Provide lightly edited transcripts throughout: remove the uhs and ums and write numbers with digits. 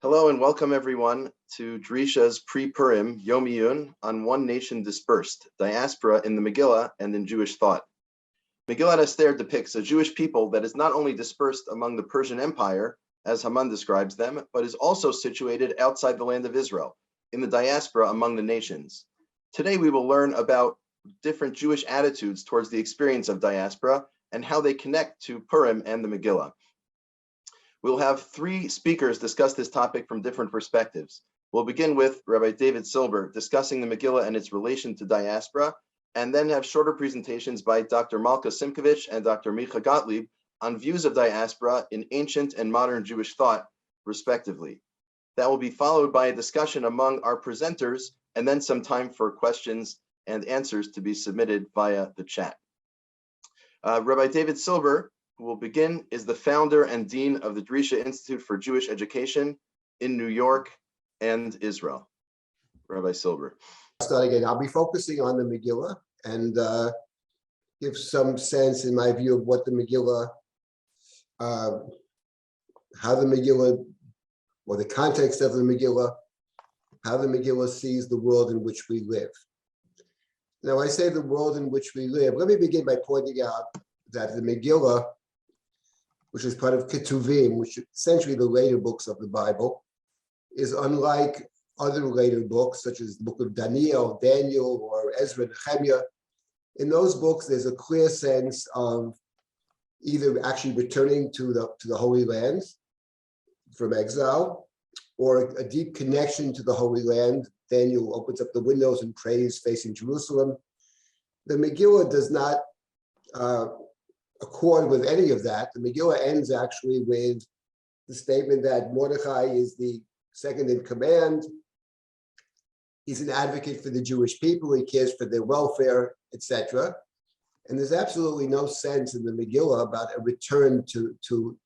Hello and welcome everyone to Drisha's pre-Purim Yom Iyyun on One Nation Dispersed, Diaspora in the Megillah and in Jewish thought. Megillah Esther depicts a Jewish people that is not only dispersed among the Persian Empire, as Haman describes them, but is also situated outside the land of Israel, in the diaspora among the nations. Today we will learn about different Jewish attitudes towards the experience of diaspora and how they connect to Purim and the Megillah. We'll have three speakers discuss this topic from different perspectives. We'll begin with Rabbi David Silber discussing the Megillah and its relation to diaspora, and then have shorter presentations by Dr. Malka Simkovitch and Dr. Michah Gottlieb on views of diaspora in ancient and modern Jewish thought, respectively. That will be followed by a discussion among our presenters, and then some time for questions and answers to be submitted via the chat. Rabbi David Silber, who will begin, is the founder and dean of the Drisha Institute for Jewish Education in New York and Israel. Rabbi Silber. Start again. I'll be focusing on the Megillah and give some sense in my view of what the Megillah, how the Megillah, or the context of the Megillah, how the Megillah sees the world in which we live. Now, I say the world in which we live. Let me begin by pointing out that the Megillah, which is part of Ketuvim, which is essentially the later books of the Bible, is unlike other later books, such as the book of Daniel, or Ezra, Nehemiah. In those books, there's a clear sense of either actually returning to the Holy Land from exile, or a deep connection to the Holy Land. Daniel opens up the windows and prays facing Jerusalem. The Megillah does not accord with any of that. The Megillah ends actually with the statement that Mordechai is the second in command. He's an advocate for the Jewish people. He cares for their welfare, etc. And there's absolutely no sense in the Megillah about a return to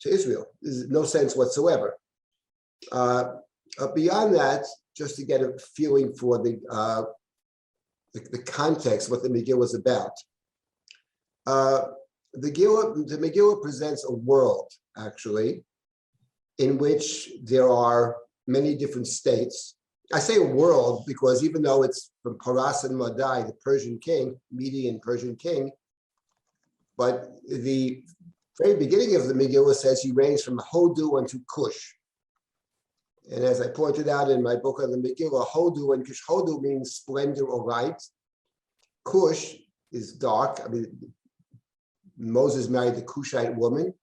Israel. There's no sense whatsoever. Beyond that, just to get a feeling for the context, what the Megillah is about. The Megillah presents a world, actually, in which there are many different states. I say a world because even though it's from Paras and Madai, the Persian king, Median Persian king, but the very beginning of the Megillah says he reigns from Hodu unto Cush. And as I pointed out in my book on the Megillah, Hodu and Cush, Hodu means splendor or light. Cush is dark. I mean, Moses married the Cushite woman.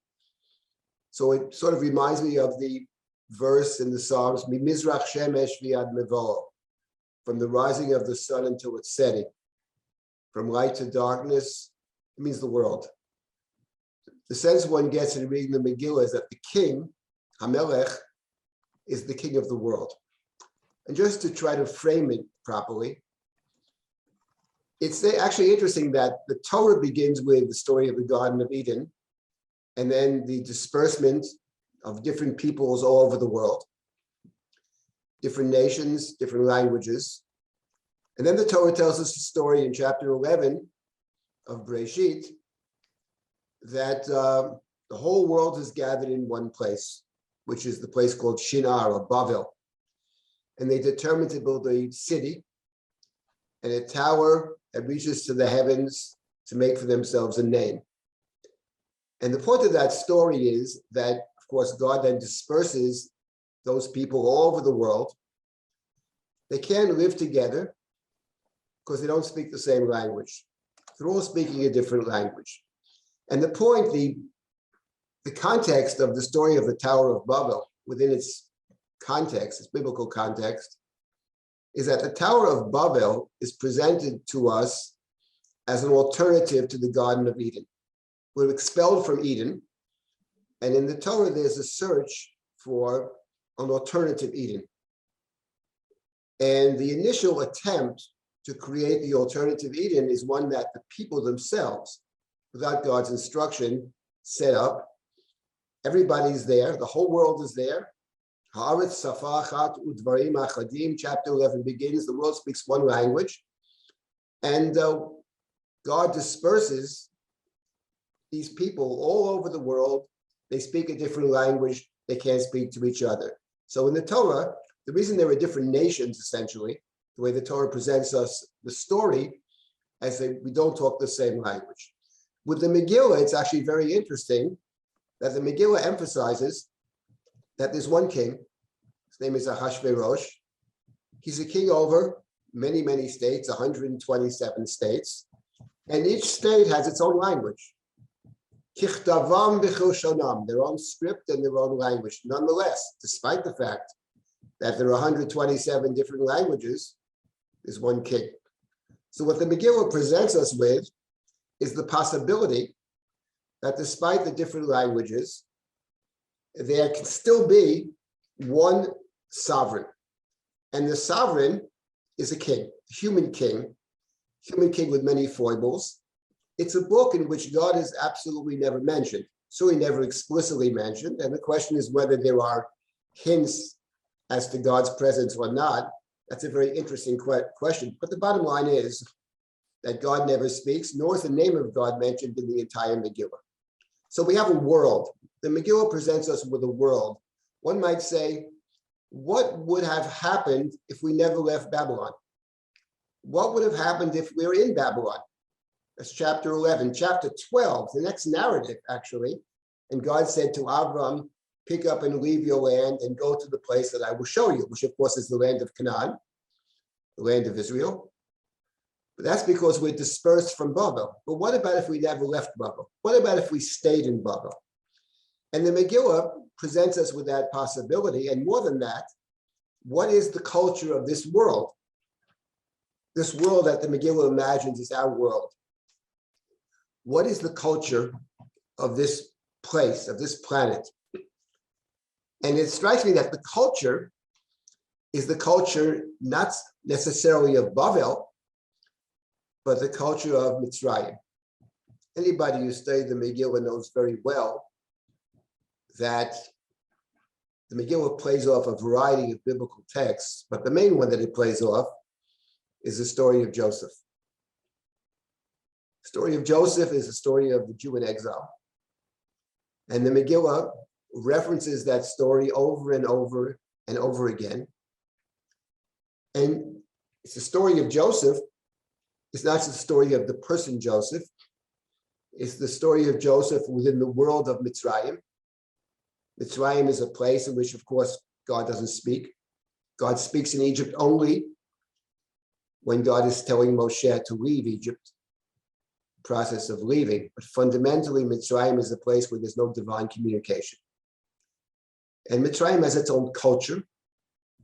So it sort of reminds me of the verse in the Psalms, Mimizrach Shemesh Viad Mevo, from the rising of the sun until its setting. From light to darkness, it means the world. The sense one gets in reading the Megillah is that the king, Hamelech, is the king of the world. And just to try to frame it properly, it's actually interesting that the Torah begins with the story of the Garden of Eden, and then the disbursement of different peoples all over the world, different nations, different languages. And then the Torah tells us a story in chapter 11 of Bereshit that the whole world is gathered in one place, which is the place called Shinar or Bavel. And they determined to build a city and a tower that reaches to the heavens to make for themselves a name. And the point of that story is that, of course, God then disperses those people all over the world. They can't live together because they don't speak the same language. They're all speaking a different language. And the point, the context of the story of the Tower of Babel, within its context, its biblical context, is that the Tower of Babel is presented to us as an alternative to the Garden of Eden. We're expelled from Eden, and in the Torah there's a search for an alternative Eden. And the initial attempt to create the alternative Eden is one that the people themselves, without God's instruction, set up. Everybody's there, the whole world is there. Haaretz Safachat Udvarim Achadim, chapter 11 begins, the world speaks one language, and God disperses these people all over the world. They speak a different language, they can't speak to each other. So in the Torah, the reason there are different nations, essentially, the way the Torah presents us the story, we don't talk the same language. With the Megillah, it's actually very interesting that the Megillah emphasizes that there's one king. His name is Ahashverosh. He's a king over many, many states, 127 states, and each state has its own language. Kichtavam b'chilshonam, their own script and their own language. Nonetheless, despite the fact that there are 127 different languages, there's one king. So what the Megillah presents us with is the possibility that despite the different languages, there can still be one sovereign. And the sovereign is a king, a human king with many foibles. It's a book in which God is absolutely never mentioned, certainly never explicitly mentioned. And the question is whether there are hints as to God's presence or not. That's a very interesting question. But the bottom line is that God never speaks, nor is the name of God mentioned in the entire Megillah. So we have a world. The Megillah presents us with a world. One might say, what would have happened if we never left Babylon? What would have happened if we were in Babylon? That's chapter 11. Chapter 12, the next narrative, actually. And God said to Abram, pick up and leave your land and go to the place that I will show you, which of course is the land of Canaan, the land of Israel. But that's because we're dispersed from Babel. But what about if we never left Babel? What about if we stayed in Babel? And the Megillah presents us with that possibility. And more than that, what is the culture of this world? This world that the Megillah imagines is our world. What is the culture of this place, of this planet? And it strikes me that the culture is the culture not necessarily of Babel, but the culture of Mitzrayim. Anybody who studied the Megillah knows very well that the Megillah plays off a variety of biblical texts, but the main one that it plays off is the story of Joseph. The story of Joseph is the story of the Jew in exile. And the Megillah references that story over and over and over again. And it's the story of Joseph. It's not just the story of the person Joseph. It's the story of Joseph within the world of Mitzrayim. Mitzrayim is a place in which, of course, God doesn't speak. God speaks in Egypt only when God is telling Moshe to leave Egypt, process of leaving. But fundamentally, Mitzrayim is a place where there's no divine communication. And Mitzrayim has its own culture.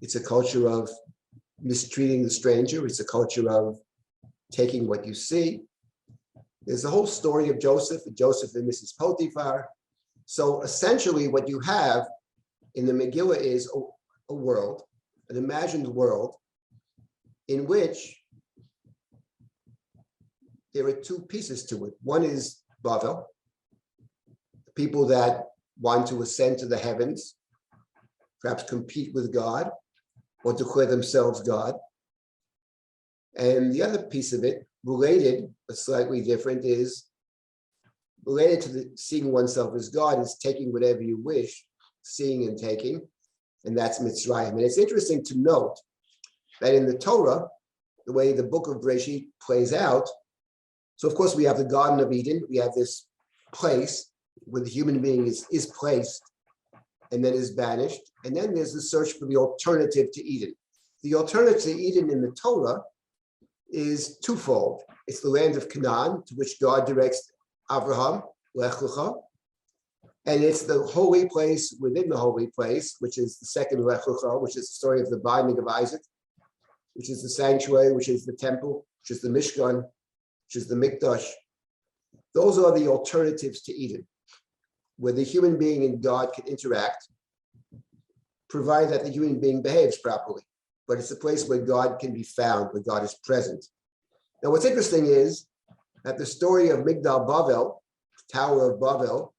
It's a culture of mistreating the stranger. It's a culture of taking what you see. There's a whole story of Joseph and Mrs. Potiphar. So essentially what you have in the Megillah is a world, an imagined world, in which there are two pieces to it. One is Bavel, the people that want to ascend to the heavens, perhaps compete with God or declare themselves God. And the other piece of it, related but slightly different, is related to seeing oneself as God, is taking whatever you wish, seeing and taking, and that's Mitzrayim. And it's interesting to note that in the Torah, the way the book of Bereshit plays out, so of course we have the Garden of Eden, we have this place where the human being is placed and then is banished, and then there's the search for the alternative to Eden. The alternative to Eden in the Torah is twofold. It's the land of Canaan, to which God directs Abraham, Lech Lecha, and it's the holy place within the holy place, which is the second Lech Lecha, which is the story of the binding of Isaac, which is the sanctuary, which is the temple, which is the Mishkan, which is the Mikdash. Those are the alternatives to Eden, where the human being and God can interact, provided that the human being behaves properly. But it's a place where God can be found, where God is present. Now, what's interesting is that the story of Migdal Bavel, Tower of Babel,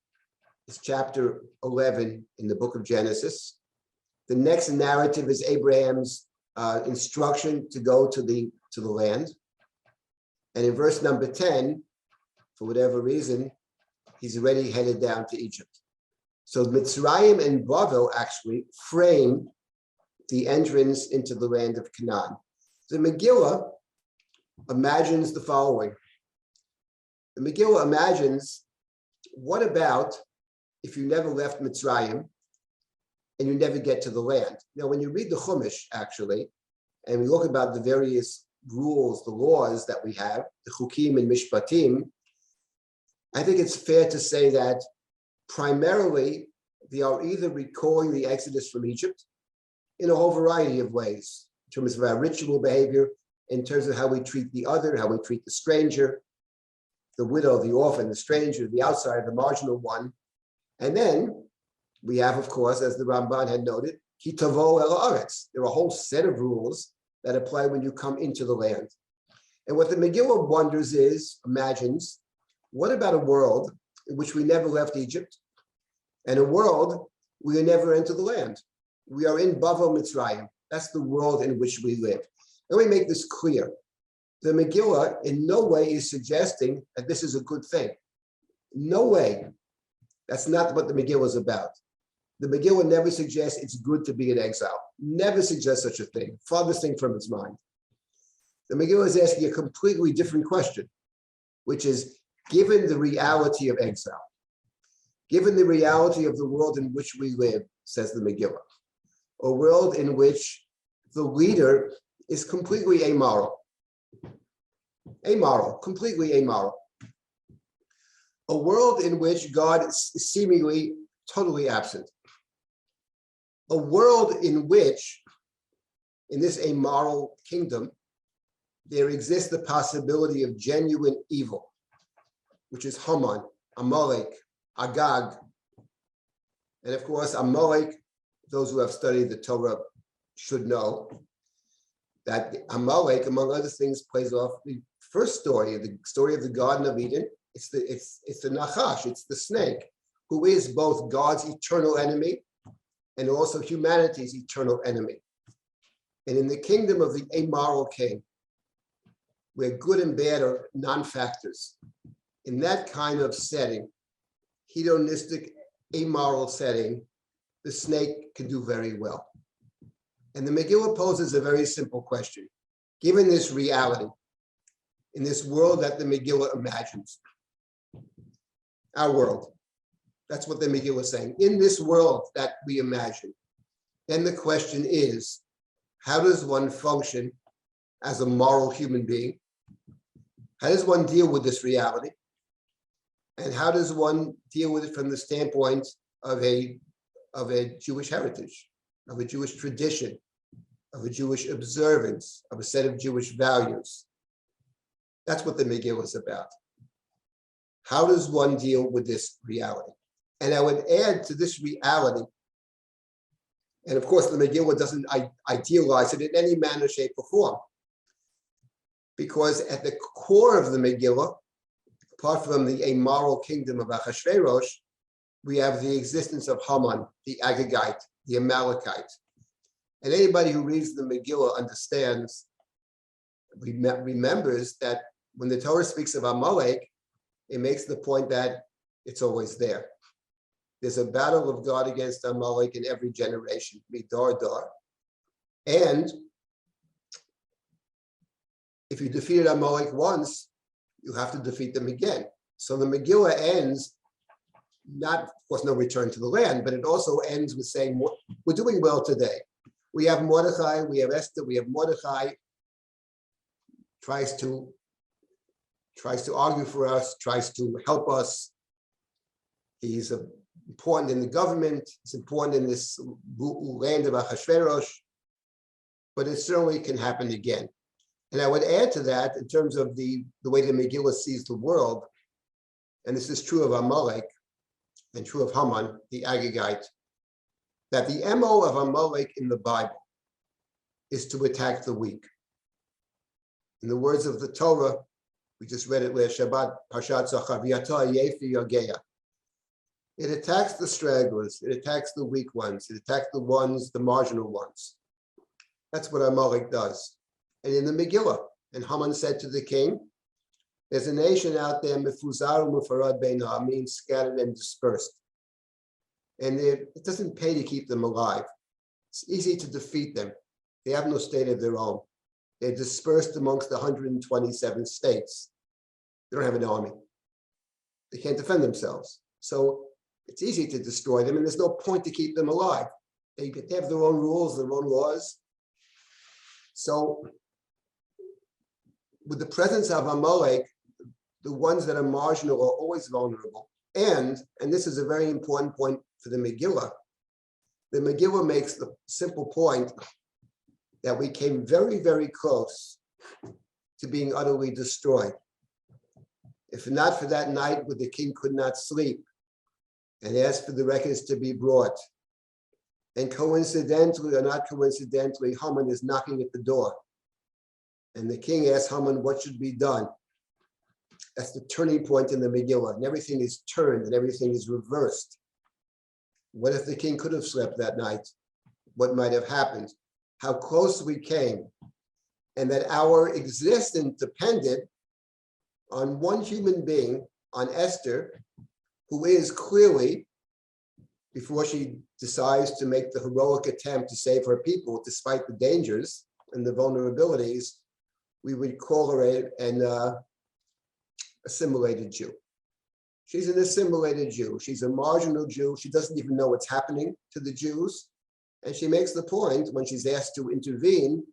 is chapter 11 in the book of Genesis. The next narrative is Abraham's instruction to go to the land. And in verse number 10, for whatever reason, he's already headed down to Egypt. So Mitzrayim and Bavel actually frame the entrance into the land of Canaan. The Megillah imagines the following. The Megillah imagines, what about if you never left Mitzrayim and you never get to the land? Now, when you read the Chumash, actually, and we look about the various rules, the laws that we have, the Chukim and Mishpatim, I think it's fair to say that primarily they are either recalling the Exodus from Egypt in a whole variety of ways, in terms of our ritual behavior, in terms of how we treat the other, how we treat the stranger, the widow, the orphan, the stranger, the outsider, the marginal one. And then we have, of course, as the Ramban had noted, Ki tavo el haaretz. There are a whole set of rules that apply when you come into the land. And what the Megillah wonders is, imagines, what about a world in which we never left Egypt, and a world we never enter the land? We are in Bavel Mitzrayim. That's the world in which we live. Let me make this clear. The Megillah in no way is suggesting that this is a good thing. No way. That's not what the Megillah is about. The Megillah never suggests it's good to be in exile. Never suggests such a thing. Farthest thing from its mind. The Megillah is asking a completely different question, which is, given the reality of exile, given the reality of the world in which we live, says the Megillah, a world in which the leader is completely amoral. Amoral, completely amoral. A world in which God is seemingly totally absent. A world in which, in this amoral kingdom, there exists the possibility of genuine evil, which is Haman, Amalek, Agag. And of course, Amalek, those who have studied the Torah should know that Amalek, among other things, plays off the first story, the story of the Garden of Eden. It's the Nachash, it's the snake, who is both God's eternal enemy and also humanity's eternal enemy. And in the kingdom of the amoral king, where good and bad are non-factors, in that kind of setting, hedonistic, amoral setting, the snake can do very well. And the Megillah poses a very simple question. Given this reality, in this world that the Megillah imagines, our world, that's what the Megillah is saying, in this world that we imagine, then the question is, how does one function as a moral human being? How does one deal with this reality? And how does one deal with it from the standpoint of a Jewish heritage, of a Jewish tradition, of a Jewish observance, of a set of Jewish values? That's what the Megillah is about. How does one deal with this reality? And I would add to this reality, and of course the Megillah doesn't idealize it in any manner, shape, or form, because at the core of the Megillah, apart from the amoral kingdom of Achashverosh, we have the existence of Haman, the Agagite, the Amalekite. And anybody who reads the Megillah understands, remembers that when the Torah speaks of Amalek, it makes the point that it's always there. There's a battle of God against Amalek in every generation, midar dar. And if you defeated Amalek once, you have to defeat them again. So the Megillah ends, not, of course, no return to the land, but it also ends with saying, we're doing well today. We have Mordechai, we have Esther, we have Mordechai, tries to argue for us, tries to help us. He's important in the government, he's important in this land of Achashverosh, but it certainly can happen again. And I would add to that, in terms of the way the Megillah sees the world, and this is true of Amalek and true of Haman, the Agagite, that the MO of Amalek in the Bible is to attack the weak. In the words of the Torah, we just read it last Shabbat, Parshat Zachar, V'yata yefi yageya. It attacks the stragglers, it attacks the weak ones, it attacks the ones, the marginal ones. That's what Amalek does. And in the Megillah, and Haman said to the king, there's a nation out there, mefuzar u'mufarad beina, means scattered and dispersed. And it doesn't pay to keep them alive. It's easy to defeat them. They have no state of their own. They're dispersed amongst the 127 states. They don't have an army. They can't defend themselves. So it's easy to destroy them, and there's no point to keep them alive. They have their own rules, their own laws. So with the presence of Amalek, the ones that are marginal are always vulnerable. And this is a very important point for the Megillah. The Megillah makes the simple point that we came very, very close to being utterly destroyed. If not for that night where the king could not sleep and asked for the records to be brought. And coincidentally or not coincidentally, Haman is knocking at the door. And the king asks Haman, what should be done? That's the turning point in the Megillah. And everything is turned and everything is reversed. What if the king could have slept that night? What might have happened? How close we came. And that our existence depended on one human being, on Esther, who is clearly, before she decides to make the heroic attempt to save her people, despite the dangers and the vulnerabilities, we would call her an assimilated Jew. She's an assimilated Jew. She's a marginal Jew. She doesn't even know what's happening to the Jews. And she makes the point when she's asked to intervene,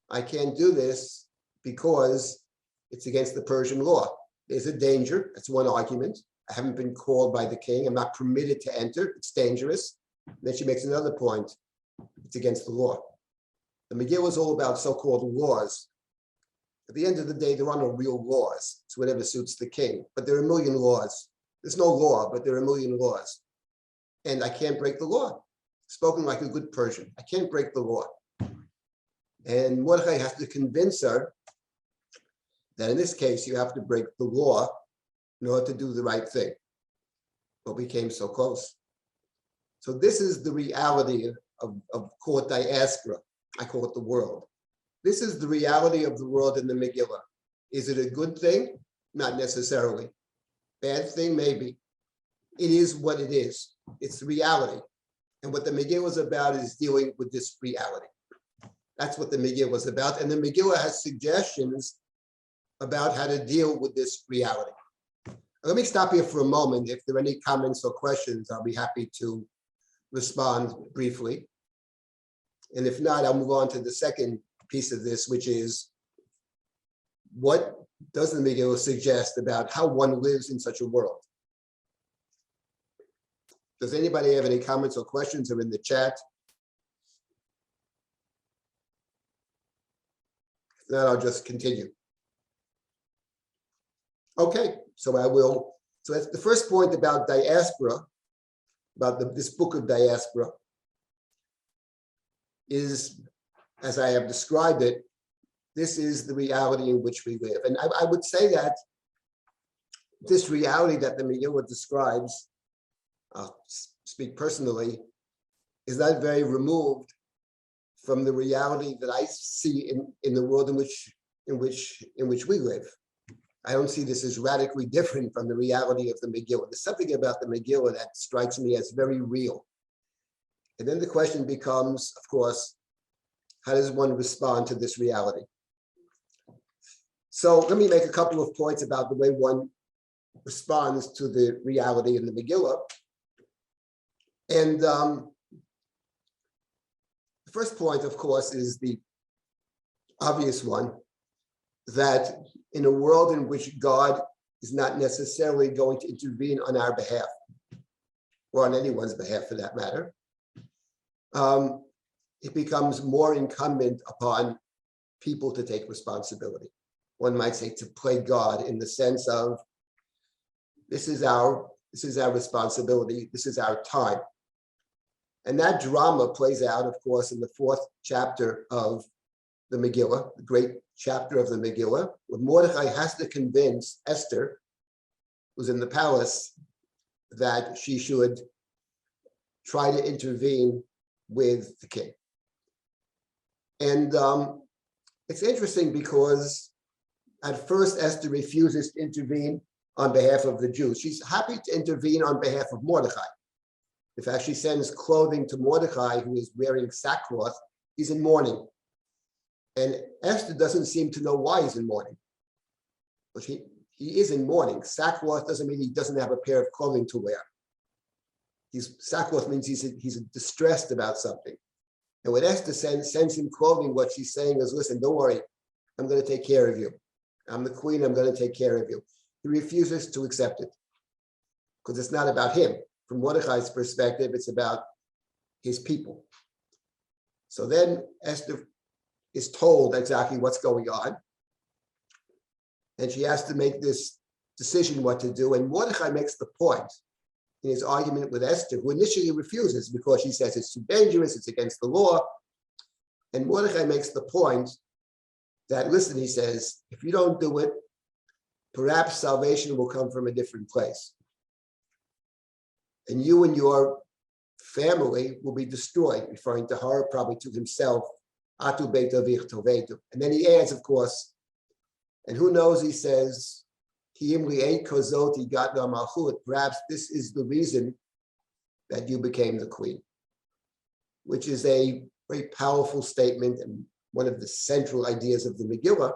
I can't do this because it's against the Persian law. There's a danger. That's one argument. I haven't been called by the king. I'm not permitted to enter. It's dangerous. And then she makes another point. It's against the law. The Megillah is all about so-called laws. At the end of the day, there are no real laws. It's whatever suits the king. But there are a million laws. There's no law, but there are a million laws. And I can't break the law. Spoken like a good Persian. I can't break the law. And Mordechai has to convince her that in this case, you have to break the law in order to do the right thing. But we came so close. So this is the reality of call it diaspora. I call it the world. This is the reality of the world in the Megillah. Is it a good thing? Not necessarily. Bad thing? Maybe. It is what it is. It's reality. And what the Megillah is about is dealing with this reality. That's what the Megillah is about. And the Megillah has suggestions about how to deal with this reality. Let me stop here for a moment. If there are any comments or questions, I'll be happy to respond briefly. And if not, I'll move on to the second piece of this, which is what does the Megillah suggest about how one lives in such a world? Does anybody have any comments or questions? Or in the chat? If not, I'll just continue. Okay, so I will. So that's the first point about diaspora, about this book of diaspora, is, as I have described it, this is the reality in which we live. And I would say that this reality that the Megillah describes, I'll speak personally, is not very removed from the reality that I see in the world in which we live. I don't see this as radically different from the reality of the Megillah. There's something about the Megillah that strikes me as very real. And then the question becomes, of course, how does one respond to this reality? So let me make a couple of points about the way one responds to the reality in the Megillah. And the first point, of course, is the obvious one, that in a world in which God is not necessarily going to intervene on our behalf, or on anyone's behalf for that matter, it becomes more incumbent upon people to take responsibility. One might say to play God in the sense of, this is our responsibility, this is our time. And that drama plays out, of course, in the 4th chapter of the Megillah, the great chapter of the Megillah, where Mordechai has to convince Esther, who's in the palace, that she should try to intervene with the king. And it's interesting because at first Esther refuses to intervene on behalf of the Jews. She's happy to intervene on behalf of Mordechai. In fact, she sends clothing to Mordecai, who is wearing sackcloth. He's in mourning. And Esther doesn't seem to know why he's in mourning. But he is in mourning. Sackcloth doesn't mean he doesn't have a pair of clothing to wear. Sackcloth means he's distressed about something. And when Esther sends him clothing, what she's saying is, listen, don't worry. I'm going to take care of you. I'm the queen. I'm going to take care of you. He refuses to accept it because it's not about him. From Mordecai's perspective, it's about his people. So then Esther is told exactly what's going on. And she has to make this decision what to do. And Mordecai makes the point in his argument with Esther, who initially refuses because she says it's too dangerous, it's against the law. And Mordecai makes the point that, listen, he says, if you don't do it, perhaps salvation will come from a different place. And you and your family will be destroyed, referring to her, probably to himself, Atu beit avich tovetu. And then he adds, of course, and who knows, he says, perhaps this is the reason that you became the queen, which is a very powerful statement and one of the central ideas of the Megillah.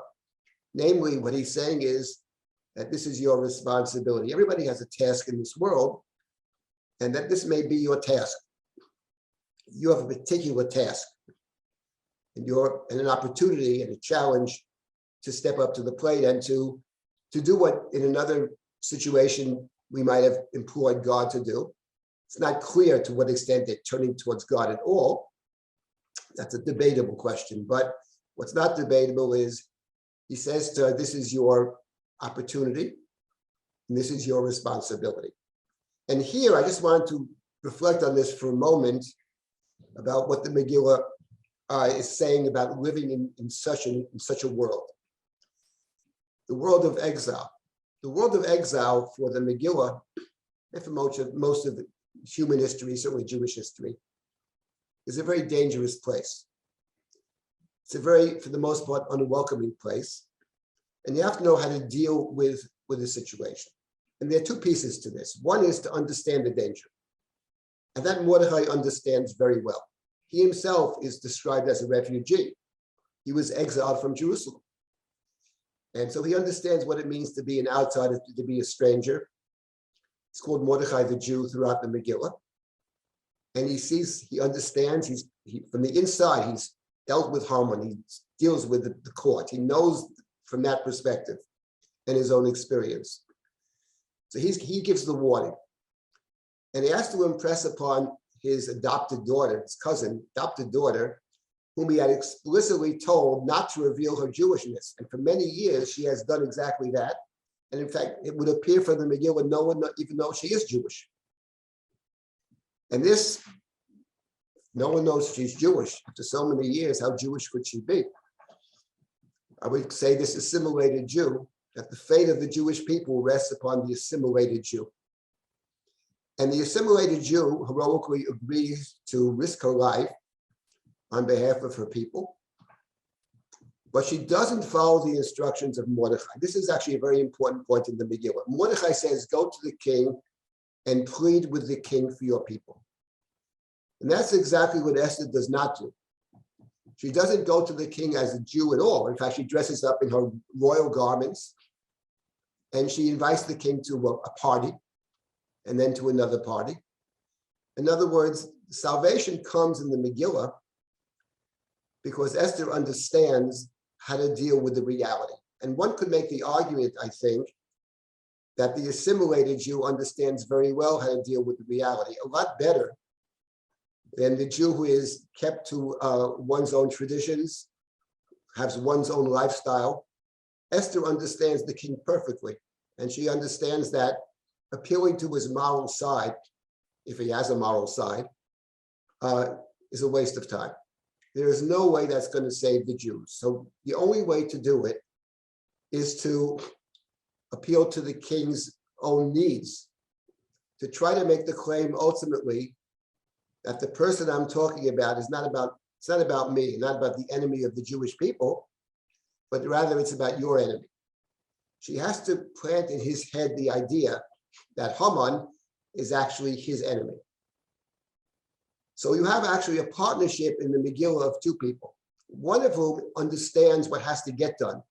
Namely, what he's saying is that this is your responsibility. Everybody has a task in this world, and that this may be your task. You have a particular task, and an opportunity and a challenge to step up to the plate and to do what in another situation we might have implored God to do. It's not clear to what extent they're turning towards God at all. That's a debatable question, but what's not debatable is he says to her, this is your opportunity, and this is your responsibility. And here, I just want to reflect on this for a moment about what the Megillah is saying about living in such a world. The world of exile. The world of exile for the Megillah, and for most of human history, certainly Jewish history, is a very dangerous place. It's a very, for the most part, unwelcoming place. And you have to know how to deal with the situation. And there are two pieces to this. One is to understand the danger. And that Mordecai understands very well. He himself is described as a refugee. He was exiled from Jerusalem. And so he understands what it means to be an outsider, to be a stranger. It's called Mordecai the Jew throughout the Megillah. And he understands, from the inside, he's dealt with Haman, he deals with the court. He knows from that perspective and his own experience. So he gives the warning. And he has to impress upon his adopted daughter, his cousin, adopted daughter, whom he had explicitly told not to reveal her Jewishness. And for many years, she has done exactly that. And in fact, it would appear from the Megillah, no one even knows she is Jewish. And this, no one knows she's Jewish. After so many years, how Jewish could she be? I would say this assimilated Jew, that the fate of the Jewish people rests upon the assimilated Jew. And the assimilated Jew heroically agrees to risk her life on behalf of her people. But she doesn't follow the instructions of Mordecai. This is actually a very important point in the Megillah. Mordecai says, go to the king and plead with the king for your people. And that's exactly what Esther does not do. She doesn't go to the king as a Jew at all. In fact, she dresses up in her royal garments and she invites the king to a party and then to another party. In other words, salvation comes in the Megillah because Esther understands how to deal with the reality. And one could make the argument, I think, that the assimilated Jew understands very well how to deal with the reality, a lot better than the Jew who is kept to one's own traditions, has one's own lifestyle. Esther understands the king perfectly, and she understands that appealing to his moral side, if he has a moral side, is a waste of time. There is no way that's going to save the Jews. So the only way to do it is to appeal to the king's own needs, to try to make the claim ultimately that the person I'm talking about is it's not about me, not about the enemy of the Jewish people, but rather it's about your enemy. She has to plant in his head the idea that Haman is actually his enemy. So you have actually a partnership in the Megillah of two people, one of whom understands what has to get done,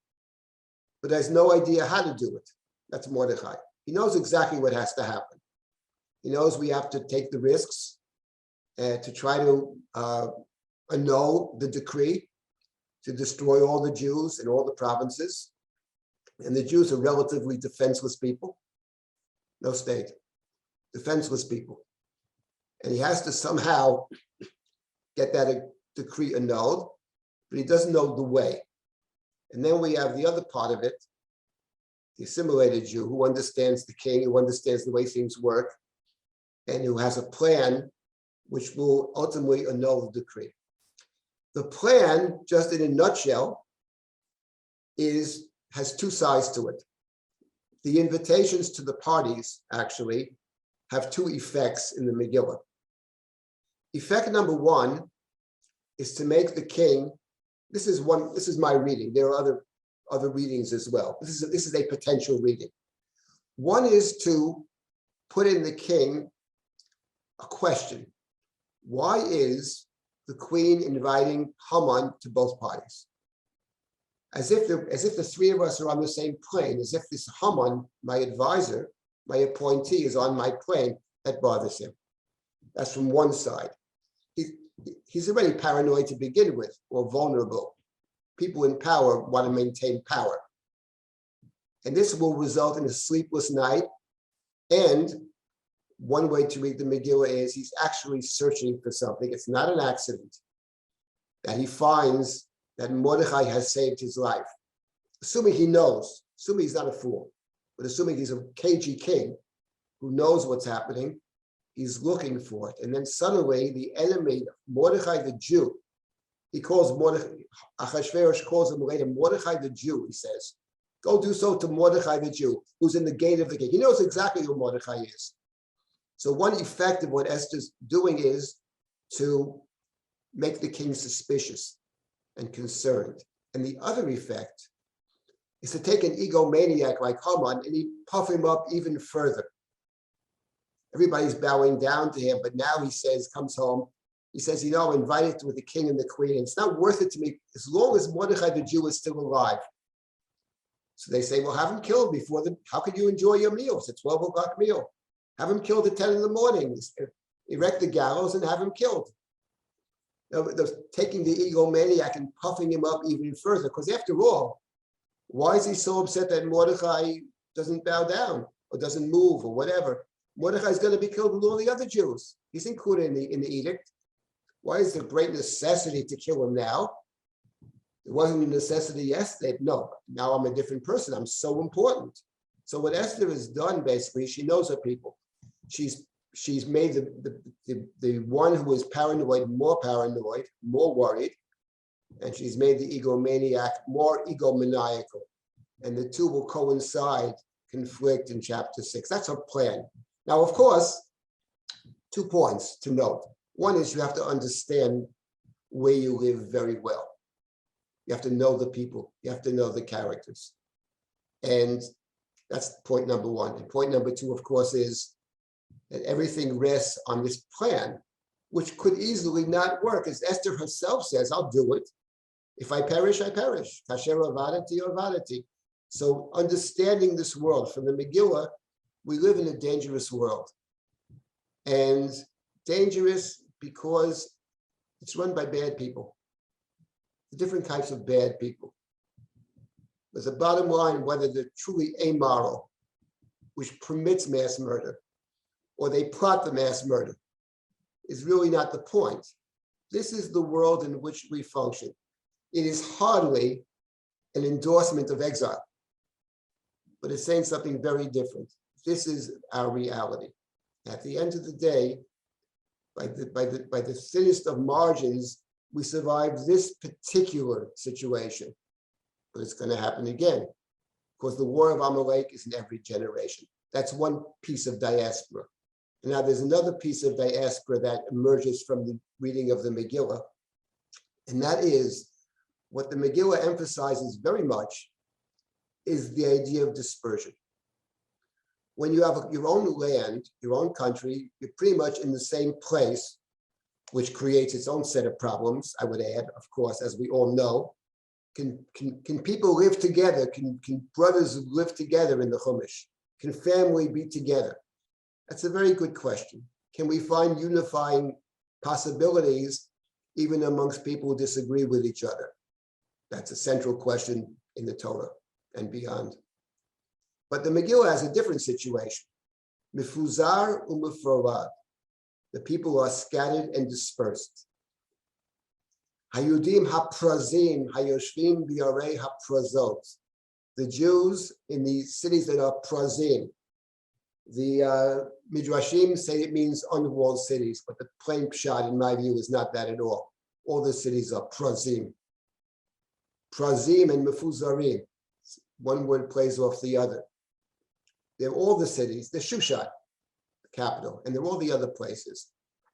but has no idea how to do it. That's Mordechai. He knows exactly what has to happen. He knows we have to take the risks to try to annul the decree to destroy all the Jews in all the provinces. And the Jews are relatively defenseless people. No state. Defenseless people. And he has to somehow get that decree annulled, but he doesn't know the way. And then we have the other part of it, the assimilated Jew who understands the king, who understands the way things work, and who has a plan which will ultimately annul the decree. The plan, just in a nutshell, has two sides to it. The invitations to the parties actually have two effects in the Megillah. Effect number one is to make the king, this is my reading. There are other readings as well. This is a potential reading. One is to put in the king a question. Why is the queen inviting Haman to both parties? As if the three of us are on the same plane, as if this Haman, my advisor, my appointee, is on my plane. That bothers him. That's from one side. He's already paranoid to begin with, or vulnerable. People in power want to maintain power. And this will result in a sleepless night. And one way to read the Megillah is he's actually searching for something. It's not an accident that he finds that Mordechai has saved his life. Assuming he knows, assuming he's not a fool, but assuming he's a cagey king who knows what's happening, he's looking for it. And then suddenly the enemy, Mordechai the Jew, he calls Mordechai, Achashverosh calls him later, Mordechai the Jew, he says, go do so to Mordechai the Jew, who's in the gate of the king. He knows exactly who Mordechai is. So one effect of what Esther's doing is to make the king suspicious and concerned. And the other effect is to take an egomaniac like Haman and he puff him up even further. Everybody's bowing down to him, but now he says, comes home, he says, I'm invited with the king and the queen, and it's not worth it to me as long as Mordechai the Jew is still alive. So they say, well, have him killed before how could you enjoy your meal? It's a 12 o'clock meal. Have him killed at 10 in the morning. Erect the gallows and have him killed. They're taking the egomaniac and puffing him up even further, because after all, why is he so upset that Mordechai doesn't bow down or doesn't move or whatever? Mordechai is going to be killed with all the other Jews. He's included in the edict. Why is there great necessity to kill him now? It wasn't a necessity yesterday. No, now I'm a different person. I'm so important. So what Esther has done, basically, she knows her people. She's made the one who is paranoid, more worried, and she's made the egomaniac more egomaniacal. And the two will coincide, conflict in chapter 6. That's her plan. Now, of course, 2 points to note. One is you have to understand where you live very well. You have to know the people. You have to know the characters. And that's point number one. And point number two, of course, is that everything rests on this plan, which could easily not work. As Esther herself says, I'll do it. If I perish, I perish. Kasher avadati avadati. So understanding this world, from the Megillah, we live in a dangerous world. And dangerous because it's run by bad people. Different types of bad people. There's a bottom line, whether they're truly amoral, which permits mass murder, or they plot the mass murder, is really not the point. This is the world in which we function. It is hardly an endorsement of exile, but it's saying something very different. This is our reality. At the end of the day, by the thinnest of margins, we survived this particular situation. But it's going to happen again, because the war of Amalek is in every generation. That's one piece of diaspora. And now there's another piece of diaspora that emerges from the reading of the Megillah, and that is what the Megillah emphasizes very much is the idea of dispersion. When you have your own land, your own country, you're pretty much in the same place which creates its own set of problems, I would add, of course, as we all know. Can people live together? Can brothers live together in the Chumash? Can family be together? That's a very good question. Can we find unifying possibilities even amongst people who disagree with each other? That's a central question in the Torah and beyond. But the Megillah has a different situation. Mifuzar u'mifrorad. The people are scattered and dispersed. Hayudim haprazim, hayoshvim biarei haprazot. The Jews in the cities that are prazim. The Midrashim say it means unwalled cities, but the plain pshat, in my view, is not that at all. All the cities are prazim. Prazim and mefuzarim. One word plays off the other. They're all the cities. They're Shushan, the capital, and they're all the other places.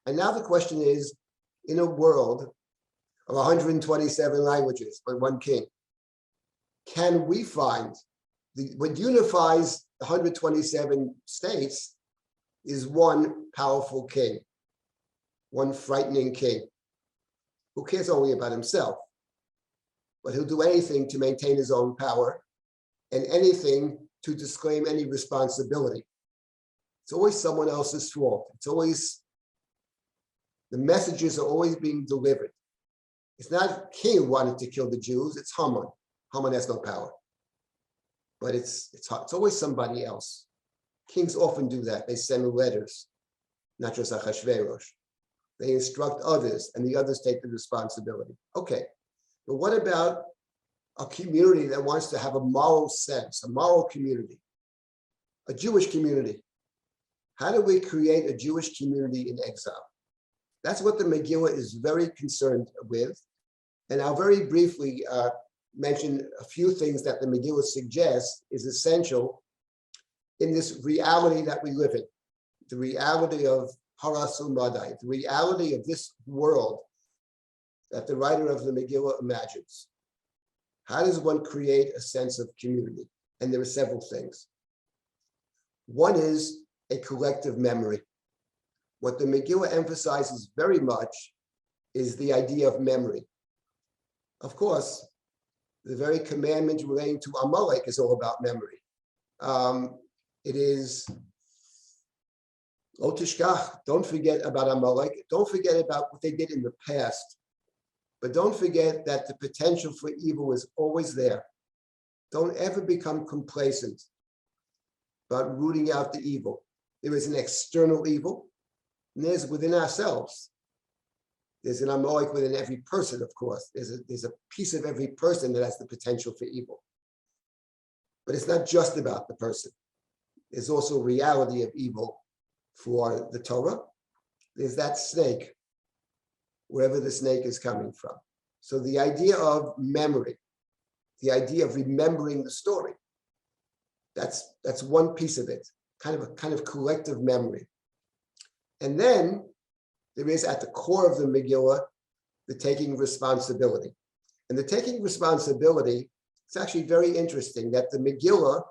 And now the question is, in a world of 127 languages, but one king, can we find what unifies 127 states is one powerful king, one frightening king, who cares only about himself, but he'll do anything to maintain his own power and anything to disclaim any responsibility. It's always someone else's fault. It's always, the messages are always being delivered. It's not king who wanted to kill the Jews, it's Haman. Haman has no power. But it's always somebody else. Kings often do that. They send letters, not just Achashverosh. They instruct others, and the others take the responsibility. Okay, but what about a community that wants to have a moral sense, a moral community, a Jewish community? How do we create a Jewish community in exile? That's what the Megillah is very concerned with. And I'll very briefly mention a few things that the Megillah suggests is essential in this reality that we live in, the reality of Harasul Madai, the reality of this world that the writer of the Megillah imagines. How does one create a sense of community? And there are several things. One is a collective memory. What the Megillah emphasizes very much is the idea of memory. Of course, the very commandment relating to Amalek is all about memory. It is, Lo tishkach, don't forget about Amalek. Don't forget about what they did in the past. But don't forget that the potential for evil is always there. Don't ever become complacent about rooting out the evil. There is an external evil, and there's within ourselves. There's an Amalek within every person, of course. There's a piece of every person that has the potential for evil. But it's not just about the person. There's also a reality of evil for the Torah. There's that snake, wherever the snake is coming from. So the idea of memory, the idea of remembering the story, that's one piece of it, kind of collective memory. And then there is at the core of the Megillah, the taking responsibility. And the taking responsibility, it's actually very interesting that the Megillah,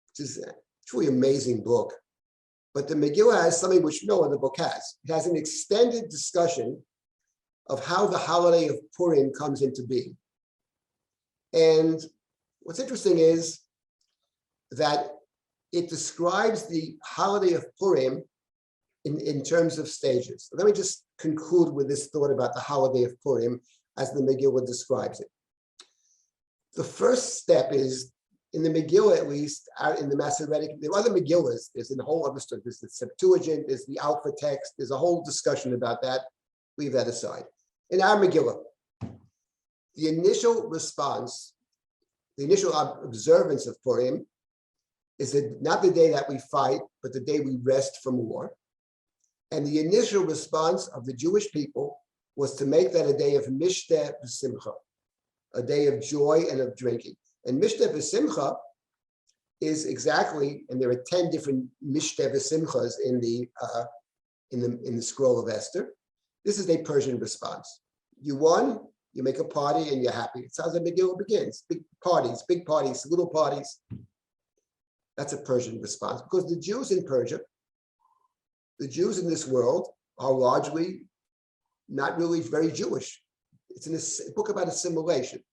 which is a truly amazing book, but the Megillah has something which no other book has. It has an extended discussion of how the holiday of Purim comes into being. And what's interesting is that it describes the holiday of Purim in terms of stages. So let me just conclude with this thought about the holiday of Purim as the Megillah describes it. The first step is, in the Megillah at least, in the Masoretic, there are other Megillahs, there's a whole other story, there's the Septuagint, there's the Alpha text, there's a whole discussion about that. Leave that aside. In our Megillah, the initial response, the initial observance of Purim is not the day that we fight, but the day we rest from war. And the initial response of the Jewish people was to make that a day of Mishteh v'Simcha, a day of joy and of drinking. And Mishteh v'Simcha is exactly, and there are 10 different Mishteh v'Simchas in the scroll of Esther. This is a Persian response. You won, you make a party, and you're happy. It's how the Megillah begins. Big parties, little parties. That's a Persian response, because the Jews in Persia, the Jews in this world are largely not really very Jewish. It's a book about assimilation.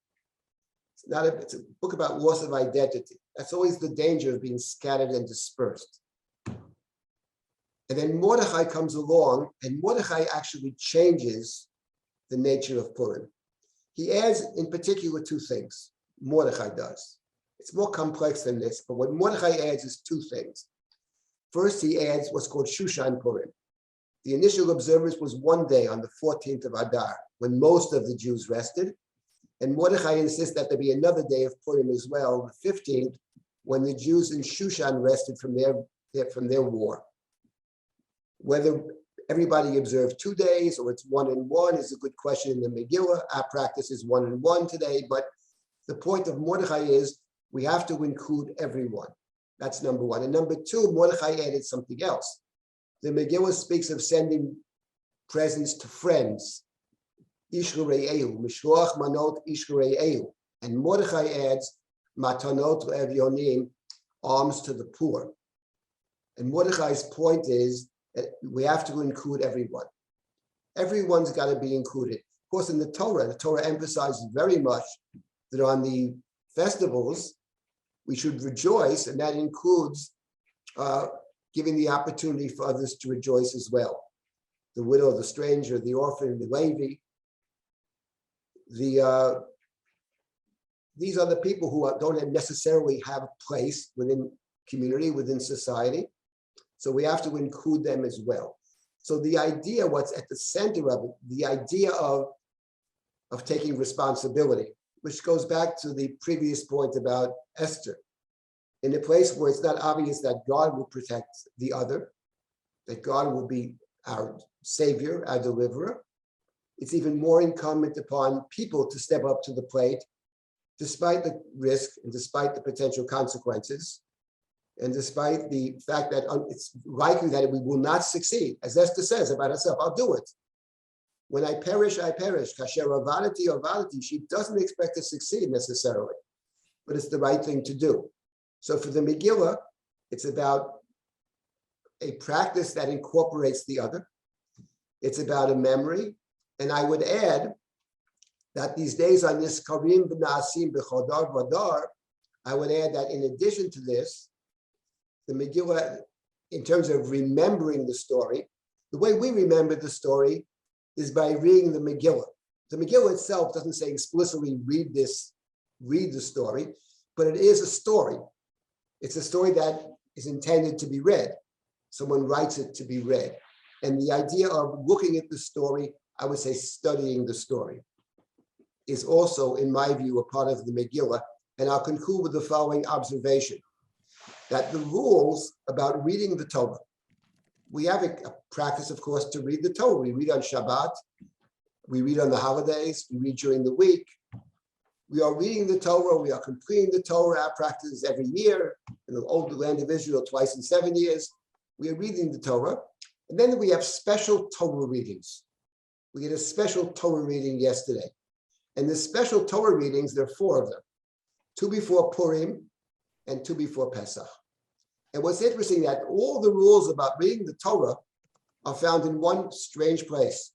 It's a book about loss of identity. That's always the danger of being scattered and dispersed. And then Mordechai comes along, and Mordechai actually changes the nature of Purim. He adds, in particular, two things. Mordechai does. It's more complex than this, but what Mordechai adds is two things. First, he adds what's called Shushan Korem. The initial observance was one day on the 14th of Adar, when most of the Jews rested. And Mordechai insists that there be another day of Purim as well, the 15th, when the Jews in Shushan rested from their war. Whether everybody observed 2 days or it's 1 and 1 is a good question in the Megillah. Our practice is 1 and 1 today, but the point of Mordechai is we have to include everyone. That's number one. And number two, Mordechai added something else. The Megillah speaks of sending presents to friends. Ishre'eu, mishloach manot ishre'eu. And Mordechai adds matanot le'evyonim, alms to the poor. And Mordechai's point is that we have to include everyone. Everyone's got to be included. Of course, in the Torah emphasizes very much that on the festivals, we should rejoice, and that includes giving the opportunity for others to rejoice as well. The widow, the stranger, the orphan, the Levi. These are the people who don't necessarily have a place within community, within society. So we have to include them as well. So the idea, what's at the center of it, the idea of taking responsibility, which goes back to the previous point about Esther. In a place where it's not obvious that God will protect the other, that God will be our savior, our deliverer, it's even more incumbent upon people to step up to the plate, despite the risk and despite the potential consequences, and despite the fact that it's likely that we will not succeed. As Esther says about herself, I'll do it. When I perish, I perish. Kasher avadati avadati. She doesn't expect to succeed necessarily, but it's the right thing to do. So for the Megillah, it's about a practice that incorporates the other. It's about a memory. And I would add that these days on this Karim b'naasim b'chodar v'adar, I would add that in addition to this, the Megillah, in terms of remembering the story, the way we remember the story is by reading the Megillah. The Megillah itself doesn't say explicitly read the story, but it is a story. It's a story that is intended to be read. Someone writes it to be read. And the idea of looking at the story, I would say studying the story, is also, in my view, a part of the Megillah. And I'll conclude with the following observation, that the rules about reading the Torah, we have a practice, of course, to read the Torah. We read on Shabbat, we read on the holidays, we read during the week. We are reading the Torah, we are completing the Torah, our practice is every year. In the old land of Israel, twice in 7 years, we are reading the Torah. And then we have special Torah readings. We had a special Torah reading yesterday. And the special Torah readings, there are 4 of them. 2 before Purim and 2 before Pesach. And what's interesting that all the rules about reading the Torah are found in one strange place,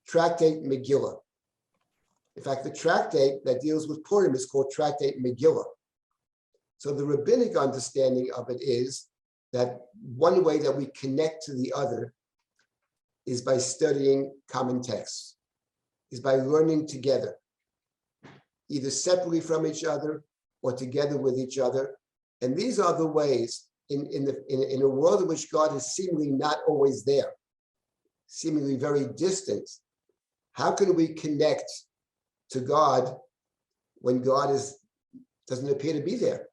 Tractate Megillah. In fact, the tractate that deals with Purim is called Tractate Megillah. So the rabbinic understanding of it is that one way that we connect to the other is by studying common texts, is by learning together, either separately from each other or together with each other. And these are the ways in a world in which God is seemingly not always there, seemingly very distant. How can we connect to God when God doesn't appear to be there?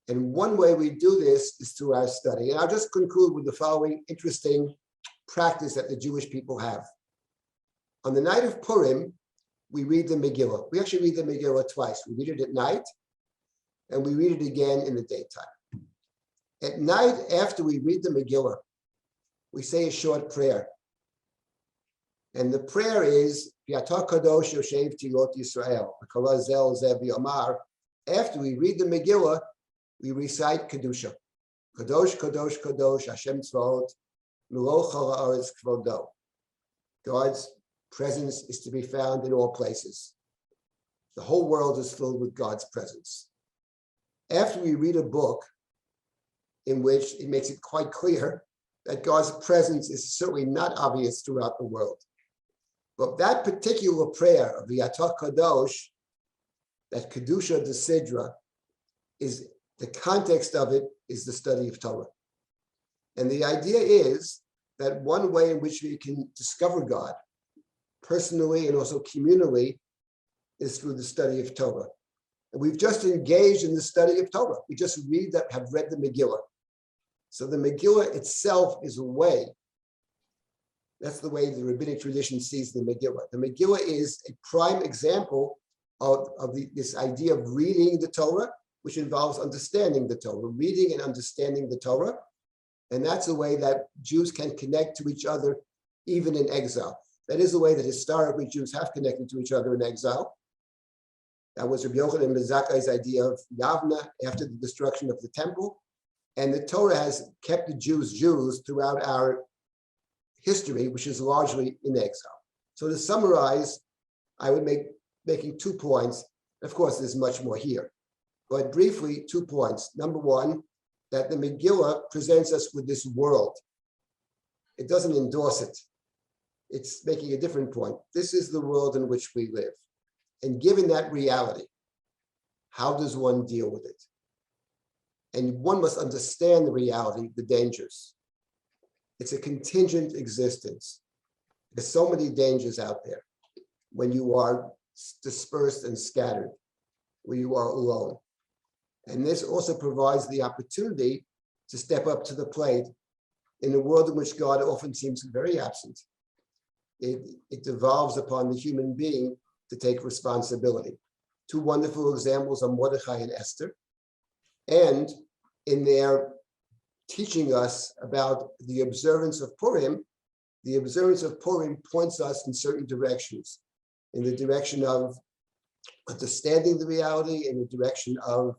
And one way we do this is through our study. And I'll just conclude with the following interesting practice that the Jewish people have. On the night of Purim, we read the Megillah. We actually read the Megillah twice. We read it at night, and we read it again in the daytime. At night, after we read the Megillah, we say a short prayer. And the prayer is, Yatah Kadosh Yoshev Tilot Yisrael, Karazel Zeb Yomar. After we read the Megillah, we recite Kedusha. Kadosh, Kadosh, Kadosh, Hashem Tzvaot, Melo Chol Haaretz Kvodo. God's presence is to be found in all places. The whole world is filled with God's presence. After we read a book in which it makes it quite clear that God's presence is certainly not obvious throughout the world, but that particular prayer of the Atah Kadosh, that Kedusha de Sidra, is the context of it is the study of Torah. And the idea is that one way in which we can discover God personally and also communally is through the study of Torah. And we've just engaged in the study of Torah. We just have read the Megillah. So the Megillah itself is a way. That's the way the rabbinic tradition sees the Megillah. The Megillah is a prime example of this idea of reading the Torah, which involves understanding the Torah, reading and understanding the Torah. And that's a way that Jews can connect to each other even in exile. That is the way that historically Jews have connected to each other in exile. That was Rabbi Yochanan ben Zakkai's idea of Yavna after the destruction of the temple. And the Torah has kept the Jews throughout our history, which is largely in exile. So to summarize, I would making 2 points. Of course, there's much more here. But briefly, 2 points. Number one, that the Megillah presents us with this world. It doesn't endorse it. It's making a different point. This is the world in which we live. And given that reality, how does one deal with it? And one must understand the reality, the dangers. It's a contingent existence. There's so many dangers out there when you are dispersed and scattered, where you are alone. And this also provides the opportunity to step up to the plate in a world in which God often seems very absent. It devolves upon the human being to take responsibility. 2 wonderful examples are Mordechai and Esther. And in their teaching us about the observance of Purim points us in certain directions, in the direction of understanding the reality, in the direction of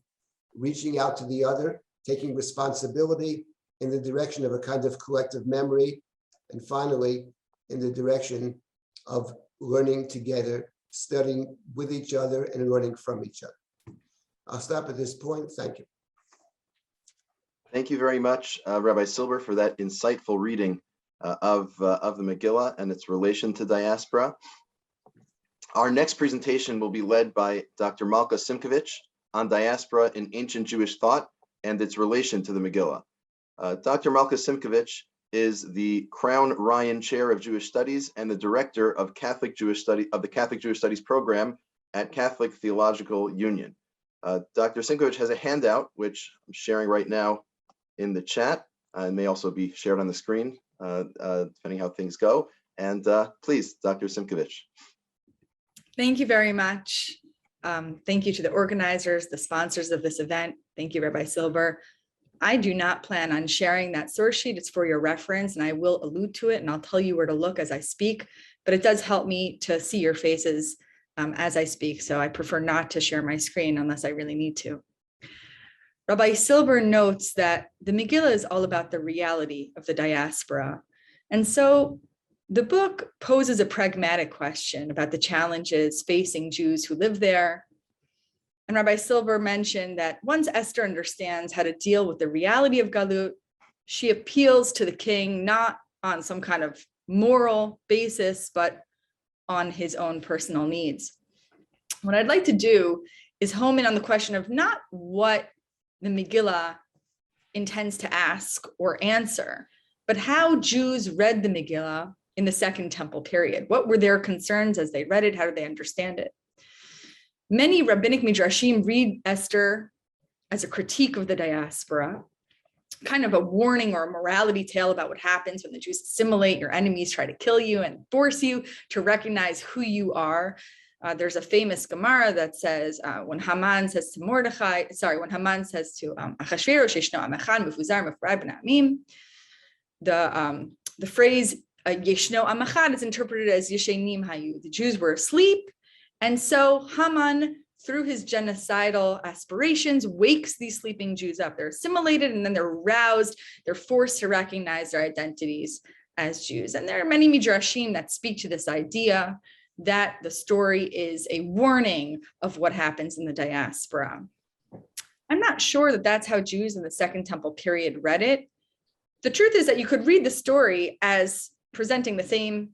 reaching out to the other, taking responsibility, in the direction of a kind of collective memory, and finally, in the direction of learning together, studying with each other, and learning from each other. I'll stop at this point. Thank you. Thank you very much, Rabbi Silber, for that insightful reading of the Megillah and its relation to diaspora. Our next presentation will be led by Dr. Malka Simkovich on diaspora in ancient Jewish thought and its relation to the Megillah. Dr. Malka Simkovich is the Crown Ryan Chair of Jewish Studies and the Director of the Catholic Jewish Studies program at Catholic Theological Union. Dr. Simkovich has a handout, which I'm sharing right now in the chat, and may also be shared on the screen, depending how things go. And please, Dr. Simkovich. Thank you very much. Thank you to the organizers, the sponsors of this event. Thank you, Rabbi Silber. I do not plan on sharing that source sheet. It's for your reference, and I will allude to it, and I'll tell you where to look as I speak, but it does help me to see your faces as I speak, so I prefer not to share my screen unless I really need to. Rabbi Silber notes that the Megillah is all about the reality of the diaspora, and so the book poses a pragmatic question about the challenges facing Jews who live there. And Rabbi Silber mentioned that once Esther understands how to deal with the reality of Galut, she appeals to the king, not on some kind of moral basis, but on his own personal needs. What I'd like to do is home in on the question of not what the Megillah intends to ask or answer, but how Jews read the Megillah in the Second Temple period. What were their concerns as they read it? How did they understand it? Many rabbinic midrashim read Esther as a critique of the diaspora, kind of a warning or a morality tale about what happens when the Jews assimilate, your enemies try to kill you and force you to recognize who you are. There's a famous Gemara that says when Haman says to Haman says to Achashverosh, Yeshno am echad mefuzar mefray b'nei amim, the phrase Yeshno am echad is interpreted as Yeshenim hayu. The Jews were asleep. And so Haman, through his genocidal aspirations, wakes these sleeping Jews up. They're assimilated and then they're roused. They're forced to recognize their identities as Jews. And there are many midrashim that speak to this idea that the story is a warning of what happens in the diaspora. I'm not sure that that's how Jews in the Second Temple period read it. The truth is that you could read the story as presenting the same,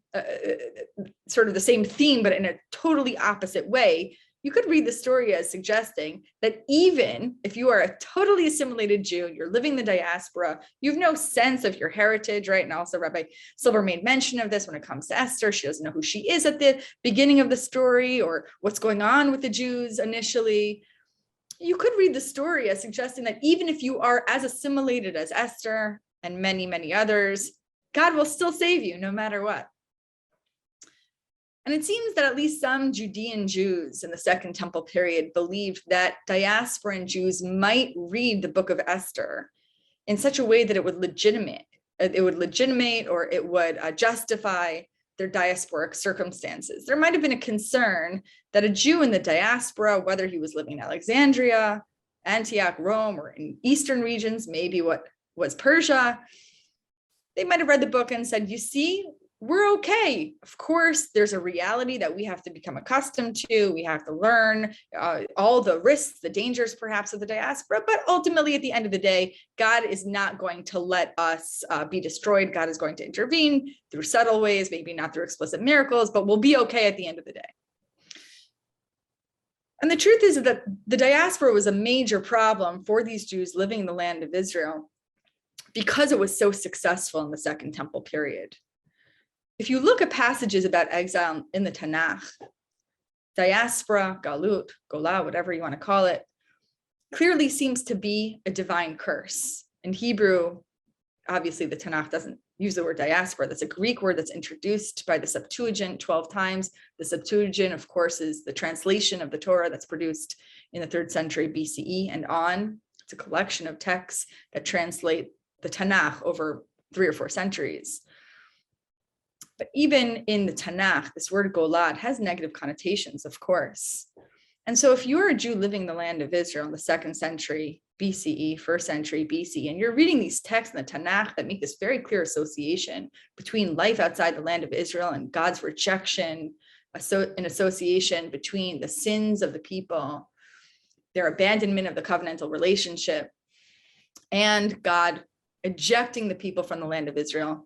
sort of the same theme, but in a totally opposite way. You could read the story as suggesting that even if you are a totally assimilated Jew, you're living in the diaspora, you have no sense of your heritage, right? And also Rabbi Silber made mention of this when it comes to Esther. She doesn't know who she is at the beginning of the story or what's going on with the Jews initially. You could read the story as suggesting that even if you are as assimilated as Esther and many, many others, God will still save you no matter what. And it seems that at least some Judean Jews in the Second Temple period believed that diasporan Jews might read the book of Esther in such a way that it would legitimate or it would justify their diasporic circumstances. There might have been a concern that a Jew in the diaspora, whether he was living in Alexandria, Antioch, Rome, or in eastern regions, maybe what was Persia, they might have read the book and said, you see, we're okay. Of course, there's a reality that we have to become accustomed to. We have to learn all the risks, the dangers perhaps of the diaspora, but ultimately at the end of the day, God is not going to let us be destroyed. God is going to intervene through subtle ways, maybe not through explicit miracles, but we'll be okay at the end of the day. And the truth is that the diaspora was a major problem for these Jews living in the land of Israel because it was so successful in the Second Temple period. If you look at passages about exile in the Tanakh, diaspora, galut, golah, whatever you want to call it, clearly seems to be a divine curse. In Hebrew, obviously the Tanakh doesn't use the word diaspora. That's a Greek word that's introduced by the Septuagint 12 times. The Septuagint, of course, is the translation of the Torah that's produced in the 3rd century BCE and on. It's a collection of texts that translate the Tanakh over 3 or 4 centuries. But even in the Tanakh, this word golad has negative connotations, of course. And so if you're a Jew living in the land of Israel in the 2nd century BCE, 1st century BC, and you're reading these texts in the Tanakh that make this very clear association between life outside the land of Israel and God's rejection, an association between the sins of the people, their abandonment of the covenantal relationship, and God ejecting the people from the land of Israel,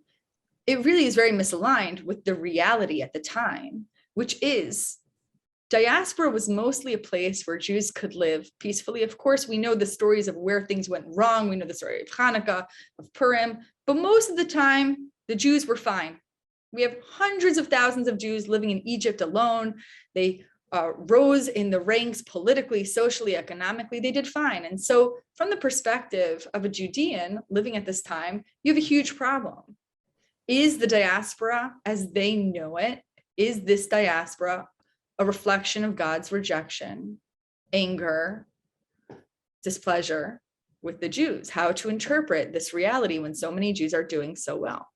it really is very misaligned with the reality at the time, which is diaspora was mostly a place where Jews could live peacefully. Of course, we know the stories of where things went wrong. We know the story of Hanukkah, of Purim, but most of the time, the Jews were fine. We have hundreds of thousands of Jews living in Egypt alone. They rose in the ranks politically, socially, economically. They did fine. And so from the perspective of a Judean living at this time, you have a huge problem. Is the diaspora, as they know it, is this diaspora a reflection of God's rejection, anger, displeasure with the Jews? How to interpret this reality when so many Jews are doing so well?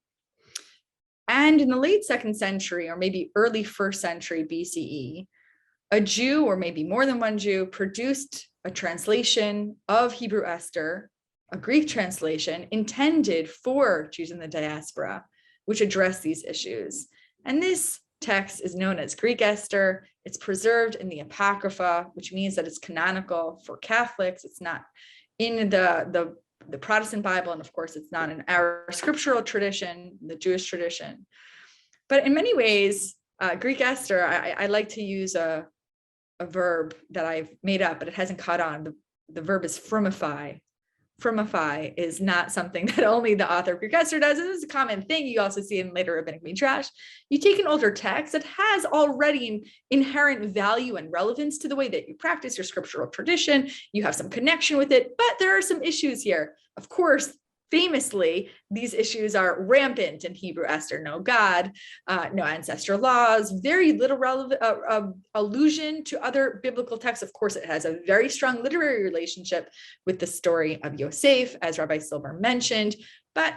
And in the late 2nd century, or maybe early 1st century BCE, a Jew, or maybe more than one Jew, produced a translation of Hebrew Esther, a Greek translation intended for Jews in the diaspora, which address these issues. And this text is known as Greek Esther. It's preserved in the Apocrypha, which means that it's canonical for Catholics. It's not in the Protestant Bible, and of course, it's not in our scriptural tradition, the Jewish tradition. But in many ways, Greek Esther, I like to use a verb that I've made up, but it hasn't caught on. The verb is frumify. Frumify is not something that only the author of Greek Esther does. This is a common thing. You also see in later rabbinic midrash. You take an older text that has already an inherent value and relevance to the way that you practice your scriptural tradition. You have some connection with it, but there are some issues here. Of course, famously, these issues are rampant in Hebrew Esther. No God, no ancestral laws, very little relevant allusion to other biblical texts. Of course, it has a very strong literary relationship with the story of Yosef, as Rabbi Silber mentioned, but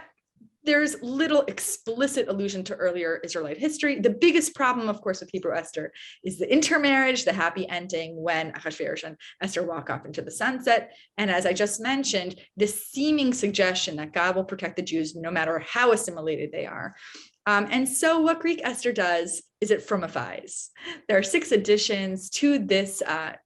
there's little explicit allusion to earlier Israelite history. The biggest problem, of course, with Hebrew Esther is the intermarriage, the happy ending when Ahasuerus and Esther walk off into the sunset. And as I just mentioned, this seeming suggestion that God will protect the Jews no matter how assimilated they are. And so what Greek Esther does is it frumifies. There are 6 additions to this,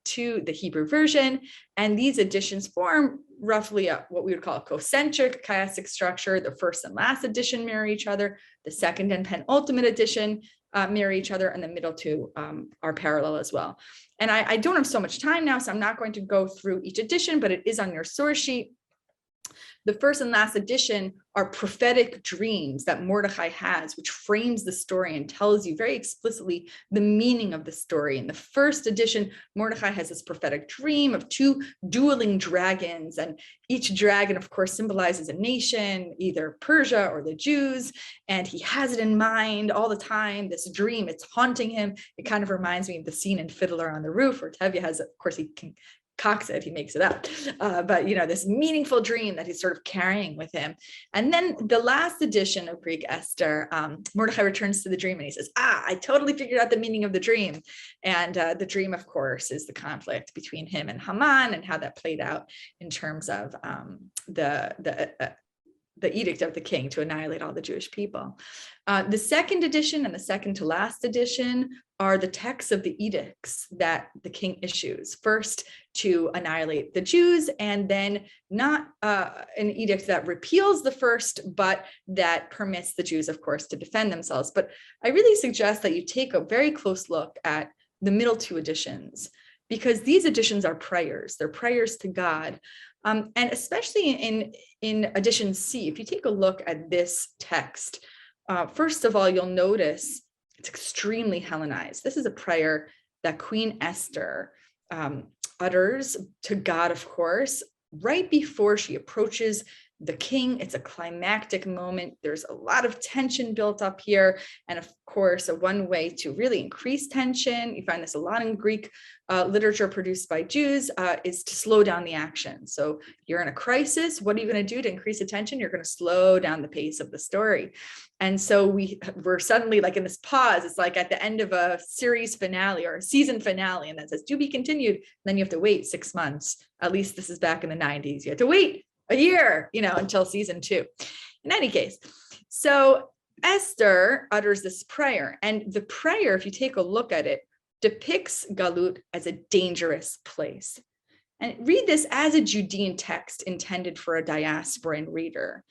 to the Hebrew version, and these additions form roughly what we would call a concentric chiastic structure. The first and last addition mirror each other. The second and penultimate addition mirror each other, and the middle 2 are parallel as well. And I don't have so much time now, so I'm not going to go through each addition, but it is on your source sheet. The first and last edition are prophetic dreams that Mordechai has, which frames the story and tells you very explicitly the meaning of the story. In the first edition, Mordechai has this prophetic dream of 2 dueling dragons, and each dragon, of course, symbolizes a nation, either Persia or the Jews, and he has it in mind all the time, this dream, it's haunting him. It kind of reminds me of the scene in Fiddler on the Roof, where Tevye has, of course, he concocts it, he makes it up, but this meaningful dream that he's sort of carrying with him. And then the last edition of Greek Esther, Mordechai returns to the dream and he says, I totally figured out the meaning of the dream. And the dream, of course, is the conflict between him and Haman and how that played out in terms of the edict of the king to annihilate all the Jewish people. The second edition and the second to last edition are the texts of the edicts that the king issues, first to annihilate the Jews, and then not an edict that repeals the first, but that permits the Jews, of course, to defend themselves. But I really suggest that you take a very close look at the middle 2 editions, because these editions are prayers. They're prayers to God. And especially in edition C, if you take a look at this text, first of all, you'll notice it's extremely Hellenized. This is a prayer that Queen Esther utters to God, of course, right before she approaches the king. It's a climactic moment. There's a lot of tension built up here. And of course, one way to really increase tension, you find this a lot in Greek literature produced by Jews, is to slow down the action. So you're in a crisis. What are you going to do to increase attention? You're going to slow down the pace of the story. And so we're suddenly like in this pause. It's like at the end of a series finale or a season finale, and that says to be continued. Then you have to wait 6 months. At least this is back in the 90s. You have to wait a year, until season 2. In any case, so Esther utters this prayer, and the prayer, if you take a look at it, depicts Galut as a dangerous place. And read this as a Judean text intended for a diasporan reader.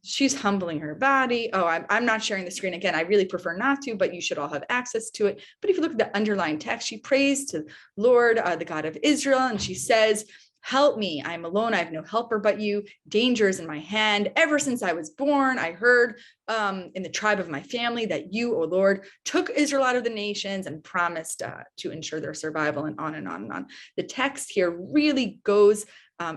She's humbling her body. I'm not sharing the screen again. I really prefer not to, but you should all have access to it. But if you look at the underlying text, she prays to Lord, the God of Israel, and she says, help me, I'm alone, I have no helper but you. Danger is in my hand. Ever since I was born, I heard in the tribe of my family that you, O Lord, took Israel out of the nations and promised to ensure their survival, and on and on and on. The text here really goes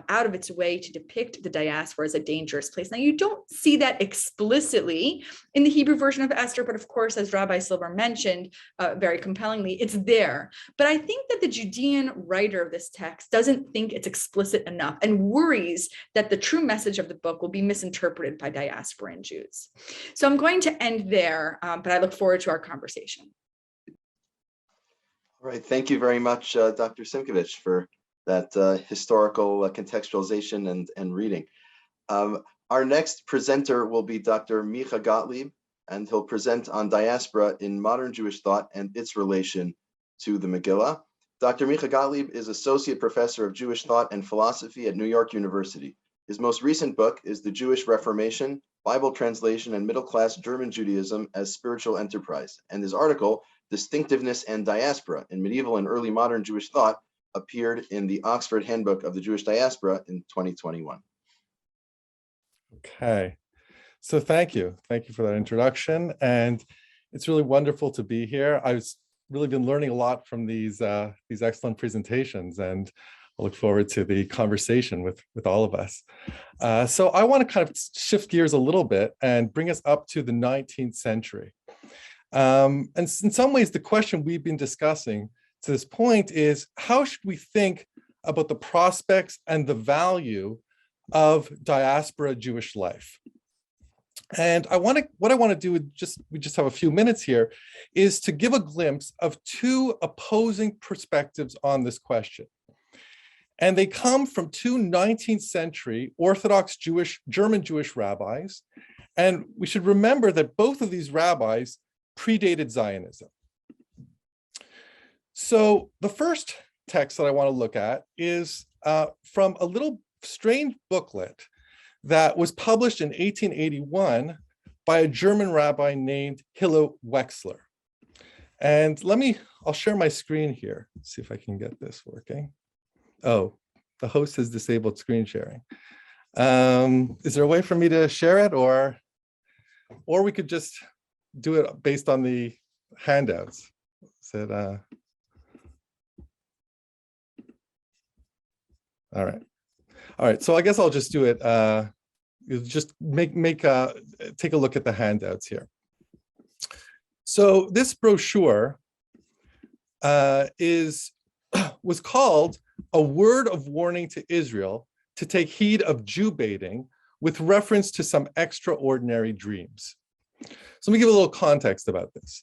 out of its way to depict the diaspora as a dangerous place. Now, you don't see that explicitly in the Hebrew version of Esther, but of course, as Rabbi Silber mentioned very compellingly, it's there. But I think that the Judean writer of this text doesn't think it's explicit enough and worries that the true message of the book will be misinterpreted by diasporan Jews. So I'm going to end there, but I look forward to our conversation. All right, thank you very much, Dr. Simkovich, for that historical contextualization and reading. Our next presenter will be Dr. Michah Gottlieb, and he'll present on diaspora in modern Jewish thought and its relation to the Megillah. Dr. Michah Gottlieb is Associate Professor of Jewish Thought and Philosophy at New York University. His most recent book is The Jewish Reformation, Bible Translation and Middle-Class German Judaism as Spiritual Enterprise, and his article, Distinctiveness and Diaspora in Medieval and Early Modern Jewish Thought, appeared in the Oxford Handbook of the Jewish Diaspora in 2021. Okay, so thank you for that introduction, and it's really wonderful to be here. I've really been learning a lot from these excellent presentations, and I look forward to the conversation with all of us. So I want to kind of shift gears a little bit and bring us up to the 19th century. And in some ways, the question we've been discussing to this point is, how should we think about the prospects and the value of diaspora Jewish life? And what I want to do, we just have a few minutes here, is to give a glimpse of two opposing perspectives on this question. And they come from two 19th century Orthodox German Jewish rabbis. And we should remember that both of these rabbis predated Zionism. So the first text that I want to look at is from a little strange booklet that was published in 1881 by a German rabbi named Hillel Wexler. And I'll share my screen here, see if I can get this working. Oh, the host has disabled screen sharing. Is there a way for me to share it, or we could just do it based on the handouts? Is it, all right, so I guess I'll just do it. Just take a look at the handouts here. So this brochure was called A Word of Warning to Israel to Take Heed of Jew Baiting, with reference to some extraordinary dreams. So let me give a little context about this.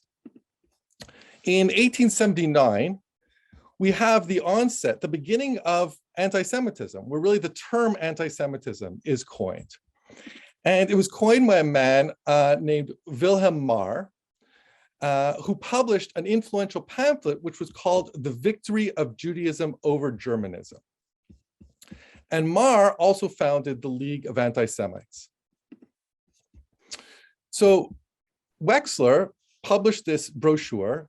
In 1879, we have the beginning of anti-Semitism, where really the term anti-Semitism is coined. And it was coined by a man named Wilhelm Marr, who published an influential pamphlet, which was called The Victory of Judaism over Germanism. And Marr also founded the League of Anti-Semites. So Wexler published this brochure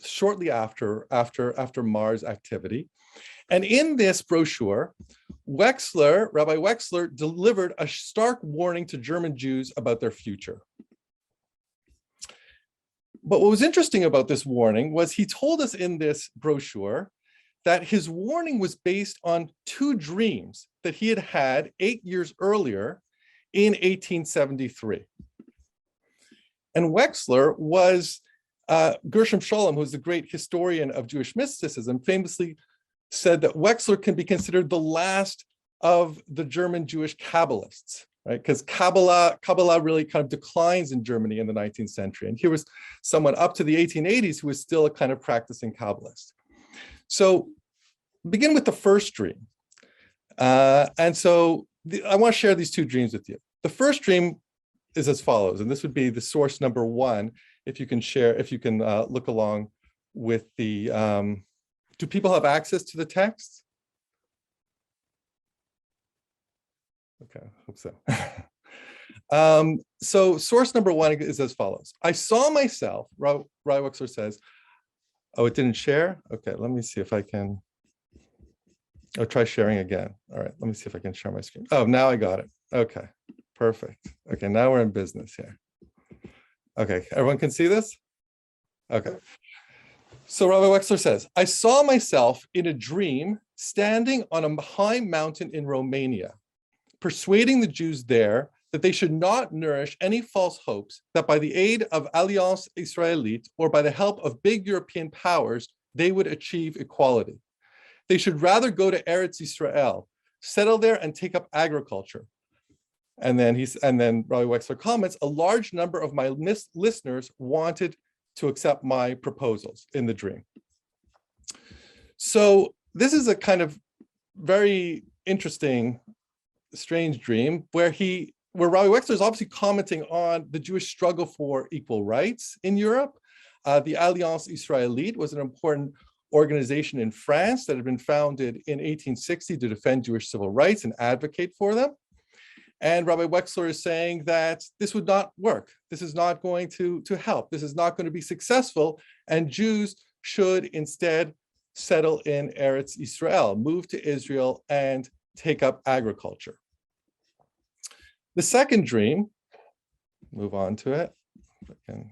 shortly after Marr's activity. And in this brochure, Rabbi Wexler delivered a stark warning to German Jews about their future. But what was interesting about this warning was he told us in this brochure that his warning was based on two dreams that he had had 8 years earlier in 1873. And Wexler was, Gershom Scholem, who's the great historian of Jewish mysticism, famously said that Wexler can be considered the last of the German Jewish Kabbalists, right? Because Kabbalah really kind of declines in Germany in the 19th century. And here was someone up to the 1880s who was still a kind of practicing Kabbalist. So begin with the first dream. And so I want to share these two dreams with you. The first dream is as follows, and this would be the source number one, if you can look along with the, do people have access to the text? Okay, I hope so. So source number one is as follows. I saw myself, Rabbi Wexler says, oh, it didn't share? Okay, let me see if I can. I'll try sharing again. All right, let me see if I can share my screen. Oh, now I got it. Okay, perfect. Okay, now we're in business here. Okay, everyone can see this? Okay. So Rabbi Wexler says, I saw myself in a dream standing on a high mountain in Romania, persuading the Jews there that they should not nourish any false hopes that by the aid of Alliance Israélite or by the help of big European powers, they would achieve equality. They should rather go to Eretz Israel, settle there and take up agriculture. And then Rabbi Wexler comments, a large number of my listeners wanted to accept my proposals in the dream. So this is a kind of very interesting, strange dream where Rabbi Wexler is obviously commenting on the Jewish struggle for equal rights in Europe. The Alliance Israélite was an important organization in France that had been founded in 1860 to defend Jewish civil rights and advocate for them. And Rabbi Wexler is saying that this would not work. This is not going to help. This is not going to be successful. And Jews should instead settle in Eretz Israel, move to Israel and take up agriculture. The second dream, move on to it, if I can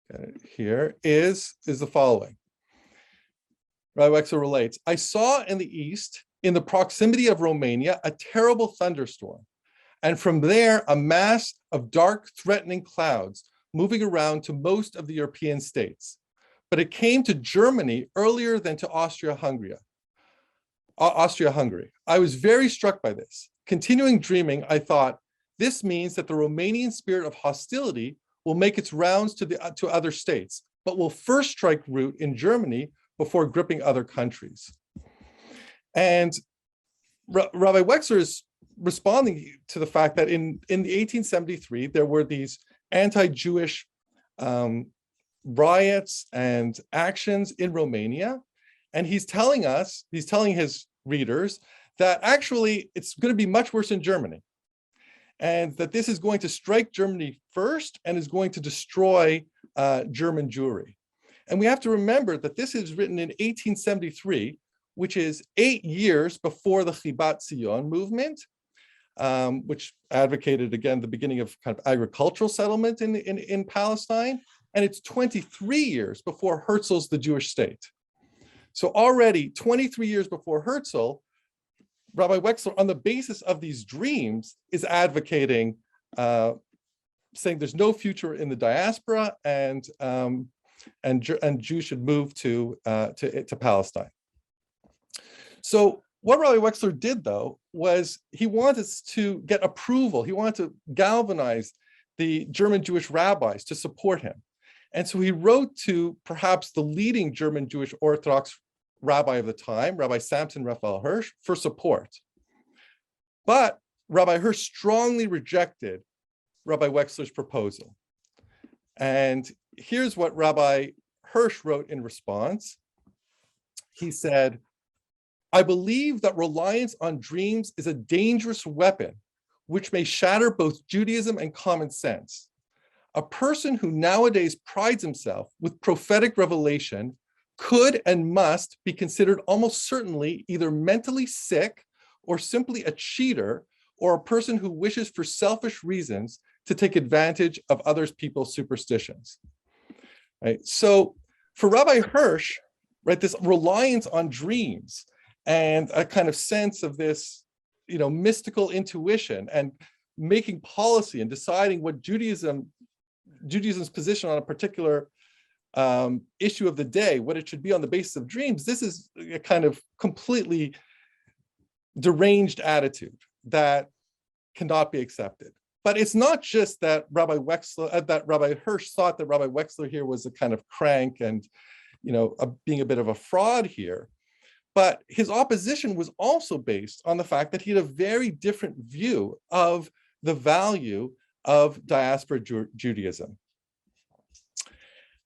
get it here, is the following. Rabbi Wexler relates, I saw in the east, in the proximity of Romania, a terrible thunderstorm. And from there, a mass of dark, threatening clouds moving around to most of the European states. But it came to Germany earlier than to Austria-Hungary. I was very struck by this. Continuing dreaming, I thought, This means that the Romanian spirit of hostility will make its rounds to other states, but will first strike root in Germany before gripping other countries. And Rabbi Wexler is responding to the fact that in the 1873, there were these anti-Jewish riots and actions in Romania. And he's telling his readers that actually it's going to be much worse in Germany. And that this is going to strike Germany first and is going to destroy German Jewry. And we have to remember that this is written in 1873, which is 8 years before the Chibat Zion movement, which advocated, again, the beginning of kind of agricultural settlement in Palestine. And it's 23 years before Herzl's The Jewish State. So already 23 years before Herzl, Rabbi Wexler, on the basis of these dreams, is advocating, saying there's no future in the diaspora, and Jews should move to Palestine. So what Rabbi Wexler did, though, was he wanted to get approval. He wanted to galvanize the German Jewish rabbis to support him. And so he wrote to perhaps the leading German Jewish Orthodox rabbi of the time, Rabbi Samson Raphael Hirsch, for support. But Rabbi Hirsch strongly rejected Rabbi Wexler's proposal. And here's what Rabbi Hirsch wrote in response. He said, "I believe that reliance on dreams is a dangerous weapon which may shatter both Judaism and common sense. A person who nowadays prides himself with prophetic revelation could and must be considered almost certainly either mentally sick or simply a cheater, or a person who wishes for selfish reasons to take advantage of other people's superstitions." Right? So for Rabbi Hirsch, right, this reliance on dreams and a kind of sense of this, mystical intuition and making policy and deciding what Judaism's position on a particular issue of the day, what it should be on the basis of dreams, this is a kind of completely deranged attitude that cannot be accepted. But it's not just that Rabbi Hirsch thought that Rabbi Wexler here was a kind of crank and, being a bit of a fraud here. But his opposition was also based on the fact that he had a very different view of the value of diaspora Judaism.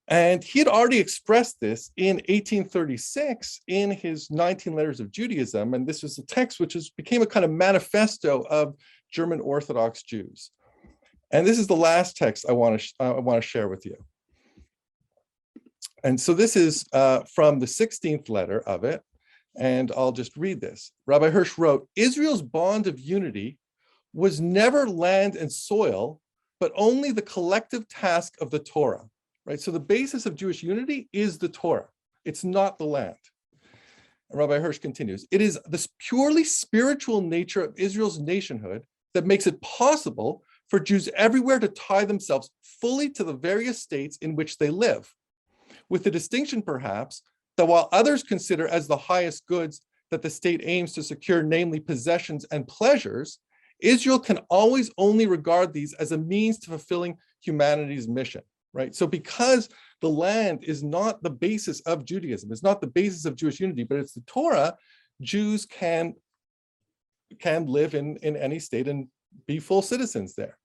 And he had already expressed this in 1836 in his 19 Letters of Judaism. And this was a text which became a kind of manifesto of German Orthodox Jews. And this is the last text I want to share with you. And so this is from the 16th letter of it. And I'll just read this. Rabbi Hirsch wrote, "Israel's bond of unity was never land and soil, but only the collective task of the Torah." Right? So the basis of Jewish unity is the Torah. It's not the land. And Rabbi Hirsch continues, "It is this purely spiritual nature of Israel's nationhood that makes it possible for Jews everywhere to tie themselves fully to the various states in which they live, with the distinction, perhaps, that while others consider as the highest goods that the state aims to secure, namely possessions and pleasures, Israel can always only regard these as a means to fulfilling humanity's mission." Right? So because the land is not the basis of Judaism, it's not the basis of Jewish unity, but it's the Torah, Jews can live in any state and be full citizens there.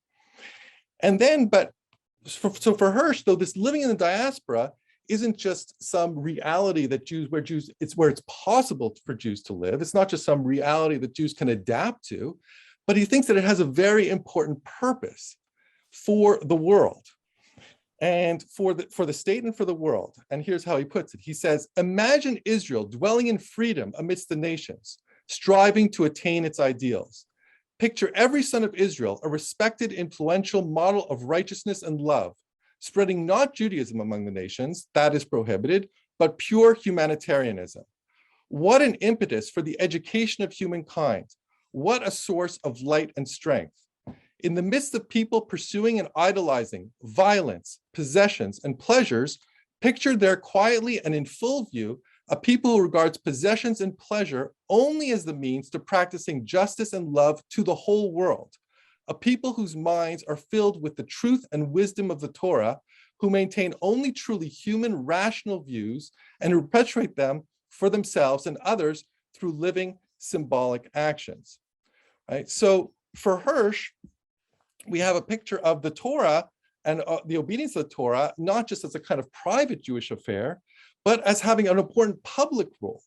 And then, so for Hirsch, though, this living in the diaspora isn't just some reality that it's where it's possible for Jews to live. It's not just some reality that Jews can adapt to, but he thinks that it has a very important purpose for the world. And for the state and for the world. And here's how he puts it. He says, "Imagine Israel dwelling in freedom amidst the nations, striving to attain its ideals. Picture every son of Israel a respected, influential model of righteousness and love, spreading not Judaism among the nations, that is prohibited, but pure humanitarianism. What an impetus for the education of humankind. What a source of light and strength. In the midst of people pursuing and idolizing violence, possessions, and pleasures, picture there quietly and in full view a people who regards possessions and pleasure only as the means to practicing justice and love to the whole world, a people whose minds are filled with the truth and wisdom of the Torah, who maintain only truly human rational views and who perpetuate them for themselves and others through living symbolic actions. Right? So for Hirsch, we have a picture of the Torah and the obedience of the Torah, not just as a kind of private Jewish affair, but as having an important public role,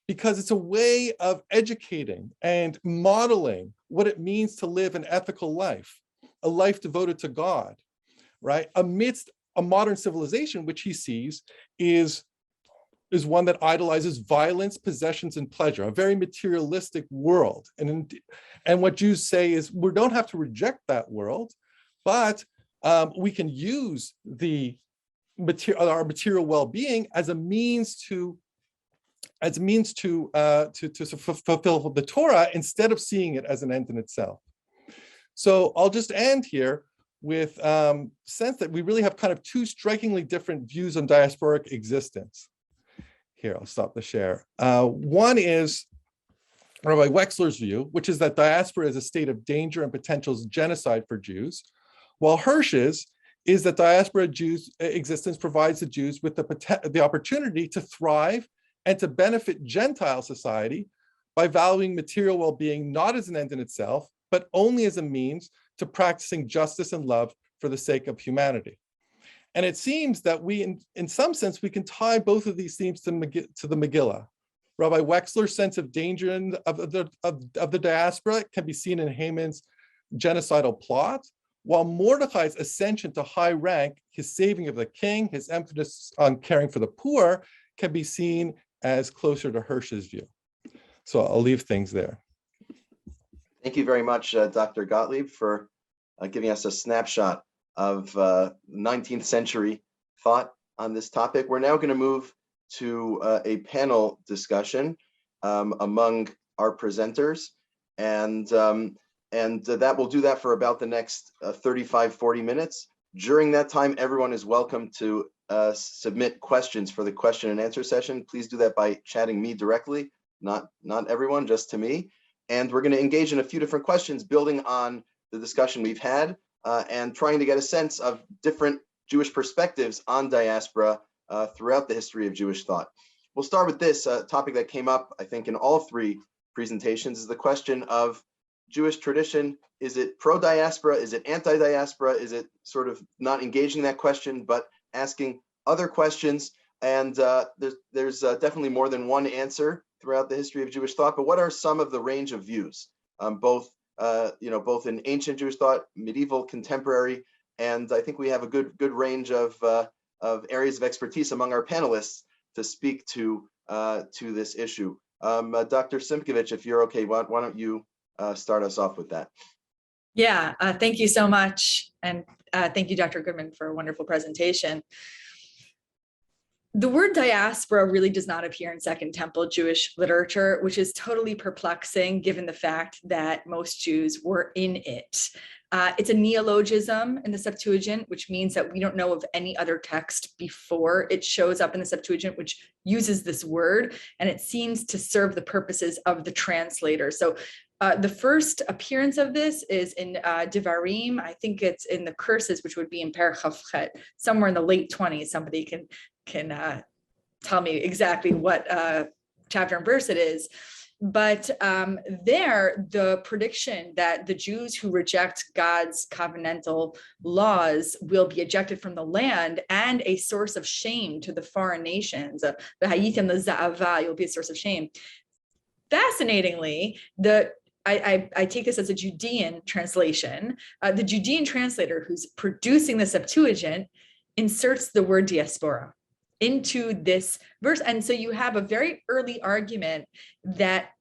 because it's a way of educating and modeling what it means to live an ethical life, a life devoted to God, right? Amidst a modern civilization, which he sees is one that idolizes violence, possessions, and pleasure, a very materialistic world. And what Jews say is, we don't have to reject that world, but we can use our material well-being as a means to fulfill the Torah instead of seeing it as an end in itself. So I'll just end here with sense that we really have kind of two strikingly different views on diasporic existence. Here, I'll stop the share. One is Rabbi Wexler's view, which is that diaspora is a state of danger and potential genocide for Jews, while Hirsch's is that diaspora Jews existence provides the Jews with the opportunity to thrive and to benefit Gentile society by valuing material well-being not as an end in itself, but only as a means to practicing justice and love for the sake of humanity. And it seems that we, in some sense, we can tie both of these themes to the Megillah. Rabbi Wexler's sense of danger of the diaspora can be seen in Haman's genocidal plot, while Mordecai's ascension to high rank, his saving of the king, his emphasis on caring for the poor, can be seen as closer to Hirsch's view. So I'll leave things there. Thank you very much, Dr. Gottlieb, for giving us a snapshot of 19th century thought on this topic. We're now going to move to a panel discussion among our presenters, and that will do that for about the next 35-40 minutes. During that time, everyone is welcome to submit questions for the question and answer session. Please do that by chatting me directly, not everyone, just to me. And we're going to engage in a few different questions building on the discussion we've had and trying to get a sense of different Jewish perspectives on diaspora throughout the history of Jewish thought. We'll start with this topic that came up, I think, in all three presentations, is the question of Jewish tradition. Is it pro-diaspora? Is it anti-diaspora? Is it sort of not engaging that question, but asking other questions? And there's definitely more than one answer throughout the history of Jewish thought. But what are some of the range of views, both in ancient Jewish thought, medieval, contemporary, and I think we have a good range of areas of expertise among our panelists to speak to this issue. Dr. Simkovich, if you're okay, why don't you start us off with that? Yeah, thank you so much. And thank you, Dr. Goodman, for a wonderful presentation. The word diaspora really does not appear in Second Temple Jewish literature, which is totally perplexing given the fact that most Jews were in it. It's a neologism in the Septuagint, which means that we don't know of any other text before it shows up in the Septuagint, which uses this word, and it seems to serve the purposes of the translator. So the first appearance of this is in Devarim. I think it's in the curses, which would be in Perek Chavchet, somewhere in the late 20s. Somebody can tell me exactly what chapter and verse it is. But there, the prediction that the Jews who reject God's covenantal laws will be ejected from the land and a source of shame to the foreign nations. V'hayitem l'za'ava, you'll be a source of shame. Fascinatingly, I take this as a Judean translation. The Judean translator who's producing the Septuagint inserts the word diaspora into this verse. And so you have a very early argument that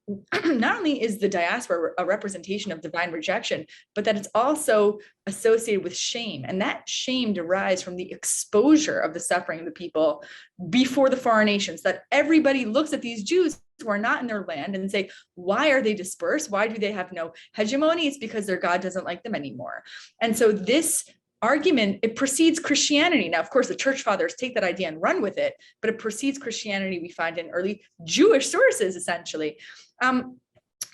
not only is the diaspora a representation of divine rejection, but that it's also associated with shame. And that shame derives from the exposure of the suffering of the people before the foreign nations, that everybody looks at these Jews who are not in their land and say, why are they dispersed? Why do they have no hegemony? It's because their God doesn't like them anymore. And so this argument, it precedes Christianity. Now, of course, the church fathers take that idea and run with it, but it precedes Christianity, we find in early Jewish sources, essentially.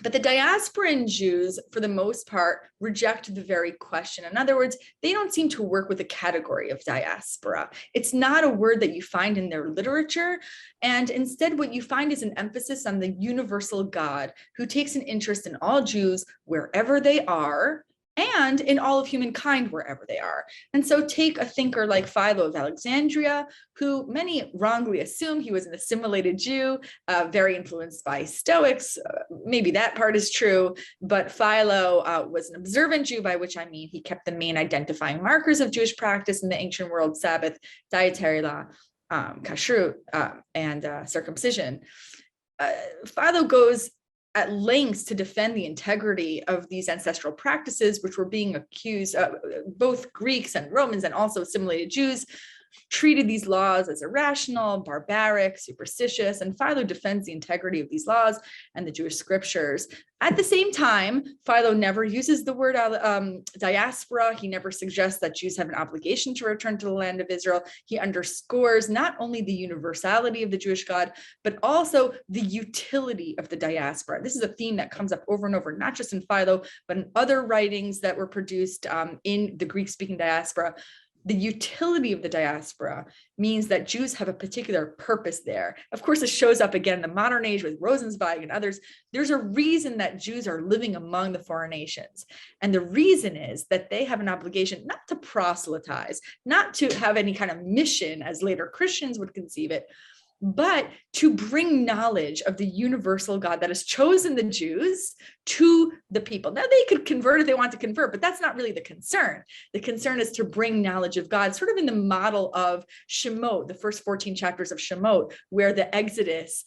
But the diasporan Jews, for the most part, reject the very question. In other words, they don't seem to work with the category of diaspora. It's not a word that you find in their literature. And instead, what you find is an emphasis on the universal God who takes an interest in all Jews wherever they are, and in all of humankind wherever they are. And so take a thinker like Philo of Alexandria, who many wrongly assume he was an assimilated Jew, very influenced by Stoics. Maybe that part is true, but Philo was an observant Jew, by which I mean he kept the main identifying markers of Jewish practice in the ancient world: Sabbath, dietary law, kashrut, and circumcision. Philo goes at lengths to defend the integrity of these ancestral practices, which were being accused, both Greeks and Romans and also assimilated Jews treated these laws as irrational, barbaric, superstitious, and Philo defends the integrity of these laws and the Jewish scriptures. At the same time, Philo never uses the word diaspora. He never suggests that Jews have an obligation to return to the land of Israel. He underscores not only the universality of the Jewish God, but also the utility of the diaspora. This is a theme that comes up over and over, not just in Philo, but in other writings that were produced in the Greek-speaking diaspora. The utility of the diaspora means that Jews have a particular purpose there. Of course, it shows up again in the modern age with Rosenzweig and others. There's a reason that Jews are living among the foreign nations. And the reason is that they have an obligation not to proselytize, not to have any kind of mission as later Christians would conceive it, but to bring knowledge of the universal God that has chosen the Jews to the people. Now, they could convert if they want to convert, but that's not really the concern. The concern is to bring knowledge of God, sort of in the model of Shemot, the first 14 chapters of Shemot, where the Exodus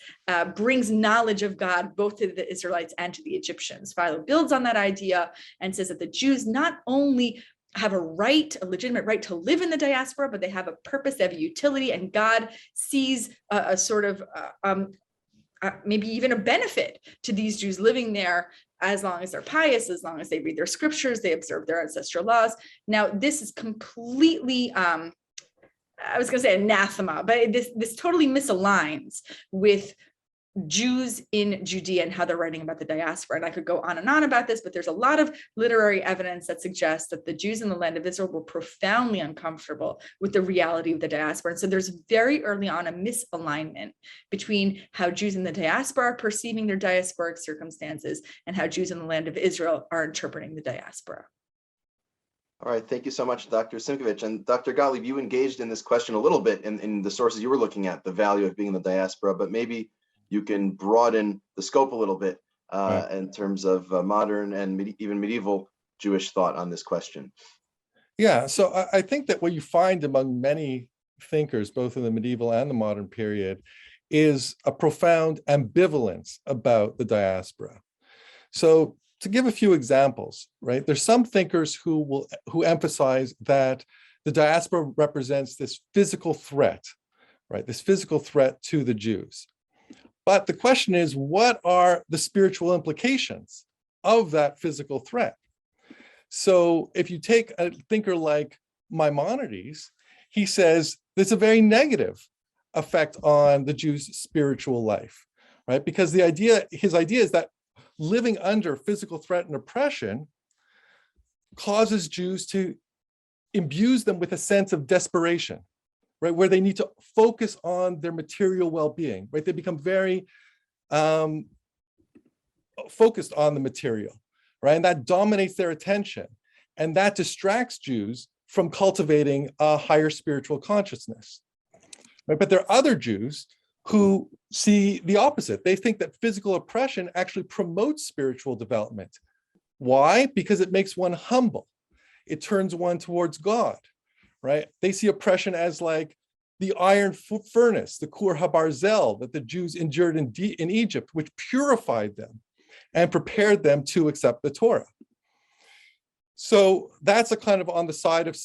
brings knowledge of God both to the Israelites and to the Egyptians. Philo builds on that idea and says that the Jews not only have a right, a legitimate right to live in the diaspora, but they have a purpose, they have a utility, and God sees a sort of maybe even a benefit to these Jews living there as long as they're pious, as long as they read their scriptures, they observe their ancestral laws. Now, this is completely, I was going to say anathema, but this totally misaligns with Jews in Judea and how they're writing about the diaspora. And I could go on and on about this, but there's a lot of literary evidence that suggests that the Jews in the land of Israel were profoundly uncomfortable with the reality of the diaspora. And so there's very early on a misalignment between how Jews in the diaspora are perceiving their diasporic circumstances and how Jews in the land of Israel are interpreting the diaspora. All right, thank you so much, Dr. Simkovich. And Dr. Gottlieb, you engaged in this question a little bit in the sources you were looking at, the value of being in the diaspora, but maybe you can broaden the scope a little bit Right. in terms of modern and even medieval Jewish thought on this question. Yeah, so I think that what you find among many thinkers, both in the medieval and the modern period, is a profound ambivalence about the diaspora. So to give a few examples, right, there's some thinkers who emphasize that the diaspora represents this physical threat, right, this physical threat to the Jews. But the question is, what are the spiritual implications of that physical threat? So if you take a thinker like Maimonides, he says there's a very negative effect on the Jew's spiritual life, right? Because his idea is that living under physical threat and oppression causes Jews to imbues them with a sense of desperation, right? Where they need to focus on their material well-being, right? They become very focused on the material, right? And that dominates their attention. And that distracts Jews from cultivating a higher spiritual consciousness, right? But there are other Jews who see the opposite. They think that physical oppression actually promotes spiritual development. Why? Because it makes one humble. It turns one towards God, right? They see oppression as like the iron furnace, the Kur HaBarzel that the Jews endured in Egypt, which purified them and prepared them to accept the Torah. So that's a kind of on the side of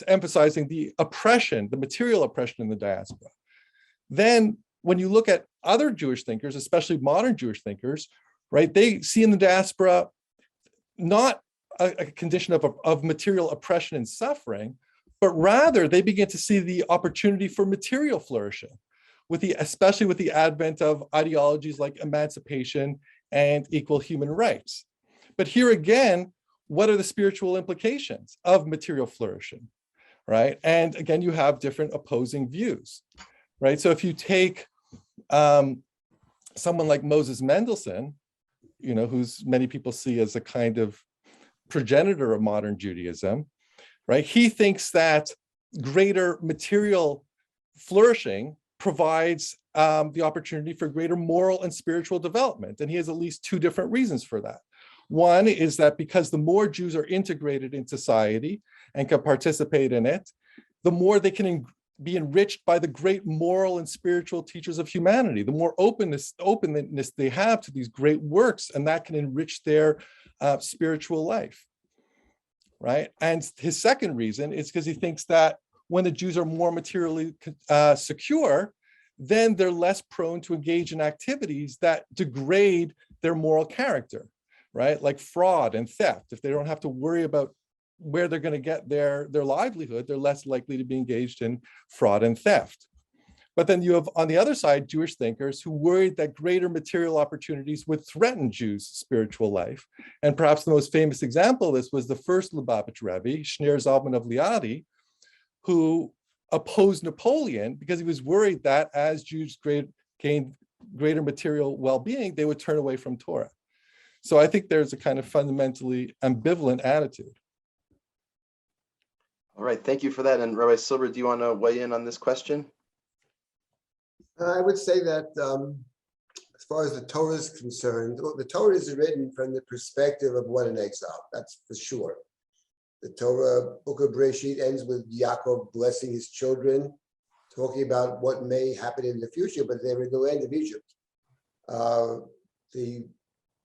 emphasizing the oppression, the material oppression in the diaspora. Then when you look at other Jewish thinkers, especially modern Jewish thinkers, right, they see in the diaspora not a condition of material oppression and suffering, but rather they begin to see the opportunity for material flourishing, especially with the advent of ideologies like emancipation and equal human rights. But here again, what are the spiritual implications of material flourishing, right? And again, you have different opposing views, right? So if you take someone like Moses Mendelssohn, who's many people see as a kind of progenitor of modern Judaism, right? He thinks that greater material flourishing provides the opportunity for greater moral and spiritual development. And he has at least two different reasons for that. One is that because the more Jews are integrated in society and can participate in it, the more they can be enriched by the great moral and spiritual teachers of humanity, the more openness they have to these great works, and that can enrich their spiritual life, right? And his second reason is because he thinks that when the Jews are more materially secure, then they're less prone to engage in activities that degrade their moral character, right? Like fraud and theft. If they don't have to worry about where they're going to get their livelihood, they're less likely to be engaged in fraud and theft. But then you have, on the other side, Jewish thinkers who worried that greater material opportunities would threaten Jews' spiritual life. And perhaps the most famous example of this was the first Lubavitch Rebbe, Shneur Zalman of Liadi, who opposed Napoleon because he was worried that as Jews gained greater material well-being, they would turn away from Torah. So I think there's a kind of fundamentally ambivalent attitude. All right, thank you for that. And Rabbi Silber, do you want to weigh in on this question? I would say that as far as the Torah is concerned, the Torah is written from the perspective of one in exile, that's for sure. The Torah book of Bereshit ends with Yaakov blessing his children, talking about what may happen in the future, but they're in the land of Egypt. The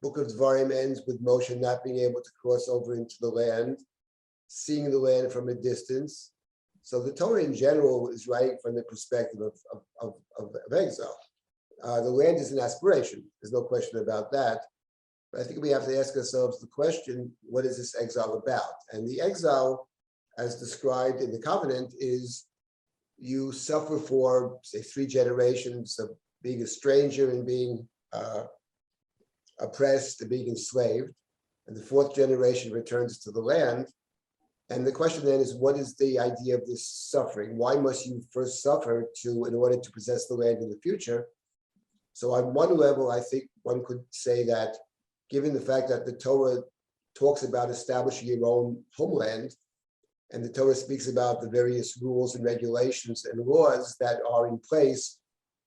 book of Dvarim ends with Moshe not being able to cross over into the land, seeing the land from a distance. So the Torah in general is writing from the perspective of exile. The land is an aspiration. There's no question about that. But I think we have to ask ourselves the question, what is this exile about? And the exile, as described in the covenant, is you suffer for, say, 3 generations of being a stranger and being oppressed and being enslaved. And the 4th generation returns to the land. And the question then is, what is the idea of this suffering? Why must you first suffer in order to possess the land in the future? So on one level, I think one could say that given the fact that the Torah talks about establishing your own homeland, and the Torah speaks about the various rules and regulations and laws that are in place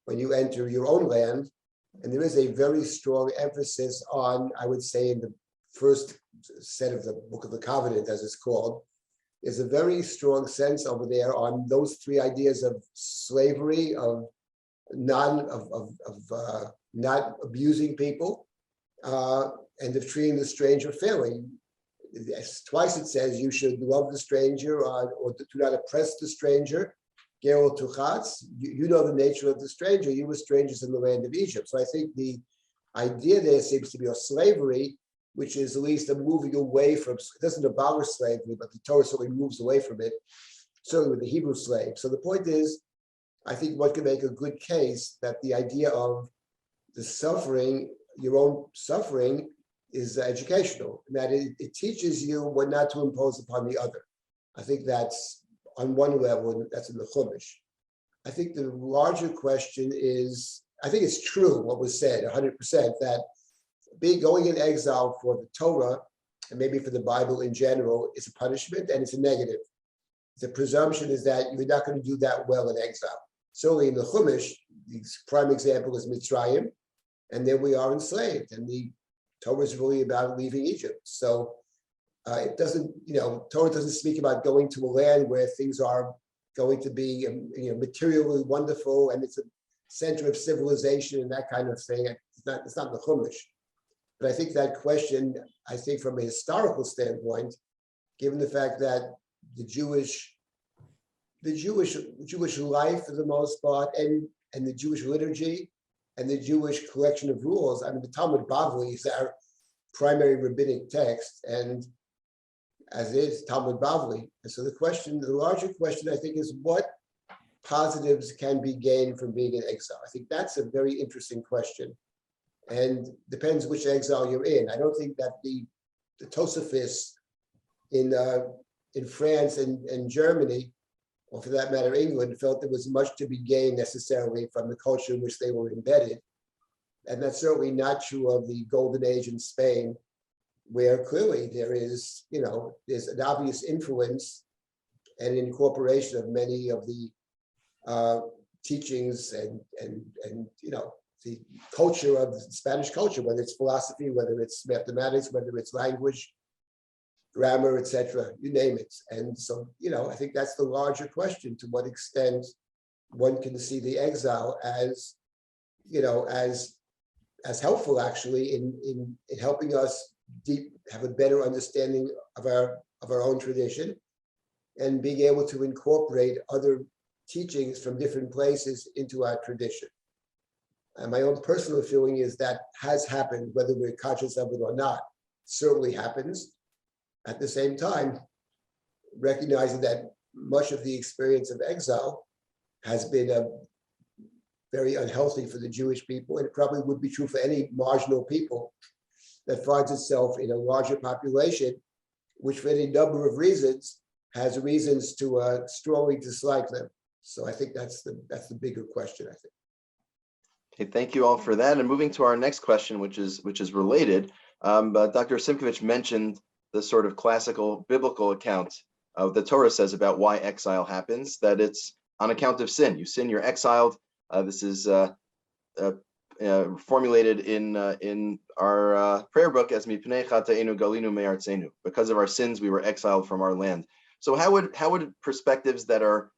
when you enter your own land, and there is a very strong emphasis on, I would say, in the first set of the Book of the Covenant, as it's called, there's a very strong sense over there on those 3 ideas of slavery, of not abusing people, and of treating the stranger fairly. Twice it says you should love the stranger or do not oppress the stranger. Gerol tuchatz, you know the nature of the stranger. You were strangers in the land of Egypt. So I think the idea there seems to be of slavery, which is at least a moving away from, it doesn't abolish slavery, but the Torah certainly moves away from it, certainly with the Hebrew slave. So the point is, I think one can make a good case that the idea of the suffering, your own suffering, is educational, and that it teaches you what not to impose upon the other. I think that's on one level, that's in the Chumash. I think the larger question is, I think it's true what was said 100%, that going in exile for the Torah, and maybe for the Bible in general, is a punishment and it's a negative. The presumption is that you're not going to do that well in exile. Certainly in the Chumash, the prime example is Mitzrayim, and there we are enslaved, and the Torah is really about leaving Egypt. So it doesn't, Torah doesn't speak about going to a land where things are going to be, materially wonderful, and it's a center of civilization and that kind of thing. It's not the Chumash. But I think that question, from a historical standpoint, given the fact that the Jewish life for the most part, and the Jewish liturgy and the Jewish collection of rules, the Talmud Bavli is our primary rabbinic text, and as is Talmud Bavli. And so the larger question, I think, is what positives can be gained from being in exile? I think that's a very interesting question. and depends which exile you're in. I don't think that the Tosafists in France and Germany, or for that matter, England, felt there was much to be gained necessarily from the culture in which they were embedded. And that's certainly not true of the Golden Age in Spain, where clearly there is, there's an obvious influence and incorporation of many of the teachings and the culture of the Spanish culture, whether it's philosophy, whether it's mathematics, whether it's language, grammar, etc., you name it. And so, I think that's the larger question: to what extent one can see the exile as, as helpful actually in helping us have a better understanding of our own tradition, and being able to incorporate other teachings from different places into our tradition. And my own personal feeling is that has happened, whether we're conscious of it or not. It certainly happens. At the same time, recognizing that much of the experience of exile has been very unhealthy for the Jewish people, and it probably would be true for any marginal people that finds itself in a larger population, which for any number of reasons has reasons to strongly dislike them. So I think that's the bigger question, I think. Okay, thank you all for that. And moving to our next question, which is related, Dr. Simkovich mentioned the sort of classical biblical account of the Torah says about why exile happens, that it's on account of sin. You sin, you're exiled. This is formulated in our prayer book as Mipnei Chatainu Galinu Me'artzenu. Because of our sins, we were exiled from our land. So how would perspectives that are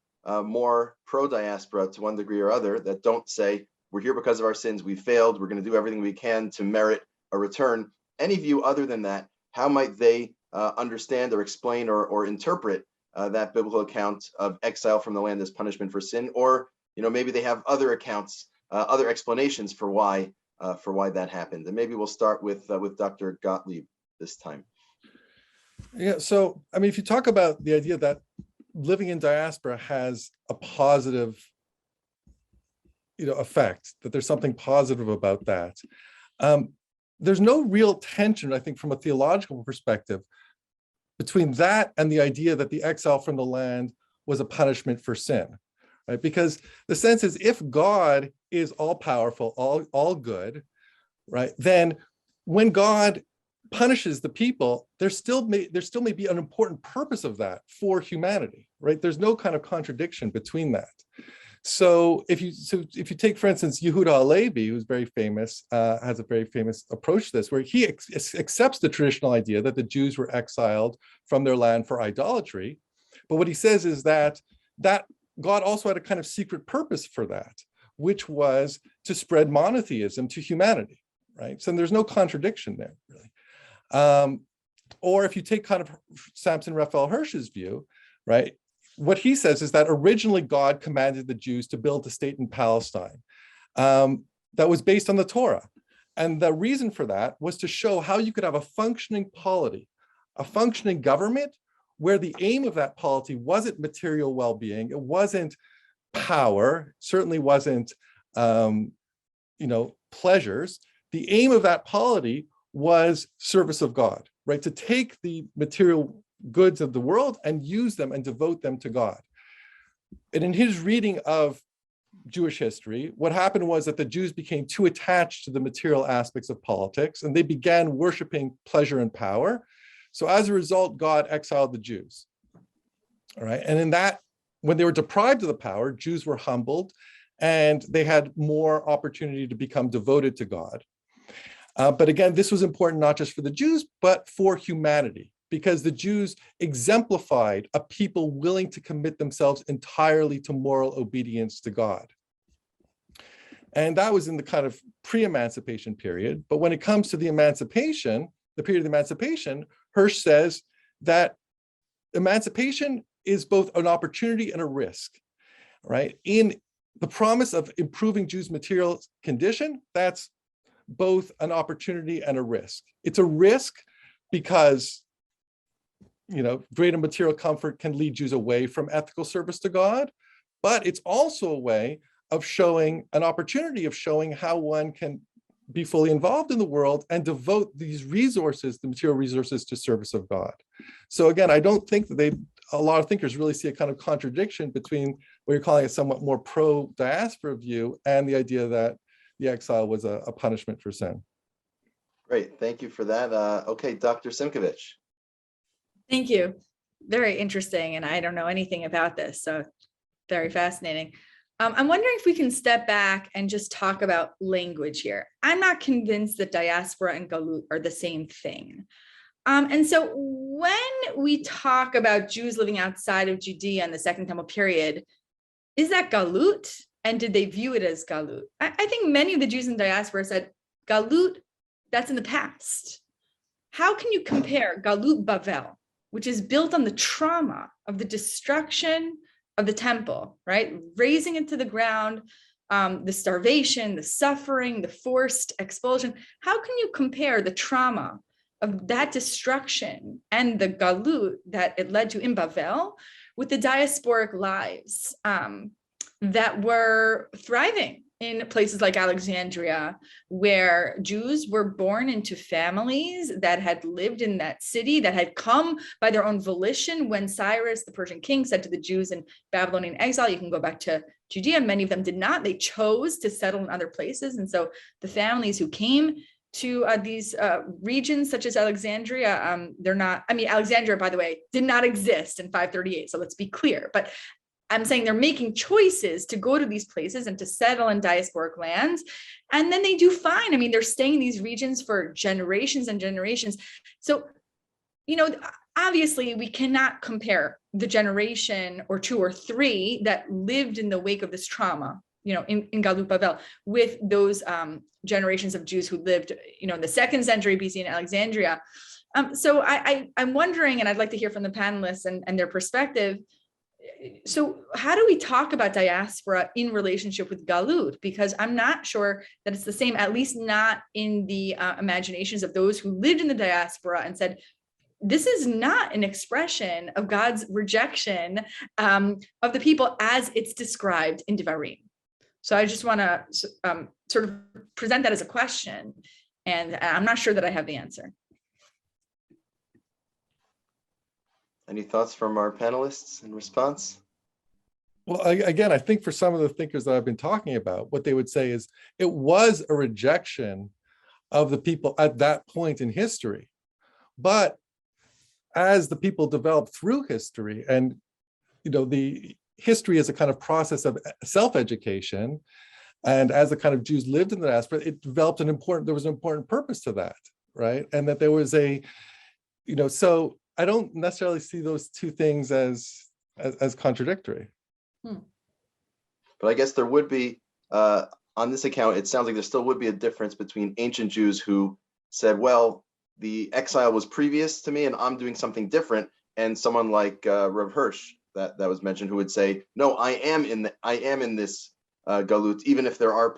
more pro-diaspora to one degree or other, that don't say we're here because of our sins, we failed, we're going to do everything we can to merit a return, any view other than that, how might they understand or explain or interpret that biblical account of exile from the land as punishment for sin? Or maybe they have other accounts, other explanations for why that happened. And maybe we'll start with Dr. Gottlieb this time. Yeah. So I mean, if you talk about the idea that living in diaspora has a positive effect, that there's something positive about that. There's no real tension, I think, from a theological perspective between that and the idea that the exile from the land was a punishment for sin, right? Because the sense is, if God is all powerful, all good, right, then when God punishes the people, there still may be an important purpose of that for humanity, right? There's no kind of contradiction between that. So if you take, for instance, Yehuda Halevi, who's very famous, has a very famous approach to this, where he accepts the traditional idea that the Jews were exiled from their land for idolatry. But what he says is that God also had a kind of secret purpose for that, which was to spread monotheism to humanity, right? So there's no contradiction there, really. Or if you take kind of Samson Raphael Hirsch's view, right? What he says is that originally God commanded the Jews to build a state in Palestine that was based on the Torah. And the reason for that was to show how you could have a functioning polity, a functioning government, where the aim of that polity wasn't material well-being, it wasn't power, certainly wasn't pleasures. The aim of that polity was service of God, right? To take the material goods of the world and use them and devote them to God. And in his reading of Jewish history, what happened was that the Jews became too attached to the material aspects of politics, and they began worshiping pleasure and power. So as a result, God exiled the Jews. All right. And in that, when they were deprived of the power, Jews were humbled and they had more opportunity to become devoted to God. But again, this was important not just for the Jews, but for humanity, because the Jews exemplified a people willing to commit themselves entirely to moral obedience to God. And that was in the kind of pre-emancipation period. But when it comes to the emancipation, the period of emancipation, Hirsch says that emancipation is both an opportunity and a risk, right? In the promise of improving Jews' material condition, that's both an opportunity and a risk. It's a risk because greater material comfort can lead Jews away from ethical service to God, but it's also a way of showing, an opportunity of showing how one can be fully involved in the world and devote these resources, the material resources, to service of God. So again, I don't think that a lot of thinkers really see a kind of contradiction between what you're calling a somewhat more pro-diaspora view and the idea that the exile was a punishment for sin. Great, thank you for that. Okay, Dr. Simkovich. Thank you. Very interesting, and I don't know anything about this, so very fascinating. I'm wondering if we can step back and just talk about language here. I'm not convinced that diaspora and galut are the same thing. And so when we talk about Jews living outside of Judea in the Second Temple period, is that galut? And did they view it as galut? I think many of the Jews in diaspora said, galut, that's in the past. How can you compare galut Bavel, which is built on the trauma of the destruction of the temple, right? Razing it to the ground, the starvation, the suffering, the forced expulsion. How can you compare the trauma of that destruction and the galut that it led to in Bavel with the diasporic lives that were thriving in places like Alexandria, where Jews were born into families that had lived in that city, that had come by their own volition when Cyrus, the Persian king, said to the Jews in Babylonian exile, you can go back to Judea. Many of them did not. They chose to settle in other places. And so the families who came to these regions such as Alexandria, Alexandria, by the way, did not exist in 538. So let's be clear. But I'm saying they're making choices to go to these places and to settle in diasporic lands. And then they do fine. I mean, they're staying in these regions for generations and generations. So, obviously we cannot compare the generation or two or three that lived in the wake of this trauma, in Galut Bavel with those generations of Jews who lived, in the 2nd century BC in Alexandria. So I'm wondering, and I'd like to hear from the panelists and their perspective. So how do we talk about diaspora in relationship with galut? Because I'm not sure that it's the same, at least not in the imaginations of those who lived in the diaspora and said, this is not an expression of God's rejection of the people as it's described in Devarim. So I just want to sort of present that as a question, and I'm not sure that I have the answer. Any thoughts from our panelists in response? Well, again, I think for some of the thinkers that I've been talking about, what they would say is it was a rejection of the people at that point in history. But as the people developed through history, and the history is a kind of process of self-education, and as the kind of Jews lived in the diaspora, it developed there was an important purpose to that, right? And that there was so I don't necessarily see those two things as contradictory. But I guess there would be, on this account, it sounds like there still would be a difference between ancient Jews who said, well, the exile was previous to me and I'm doing something different, and someone like Rav Hirsch that was mentioned, who would say, no, I am in this galut, even if there are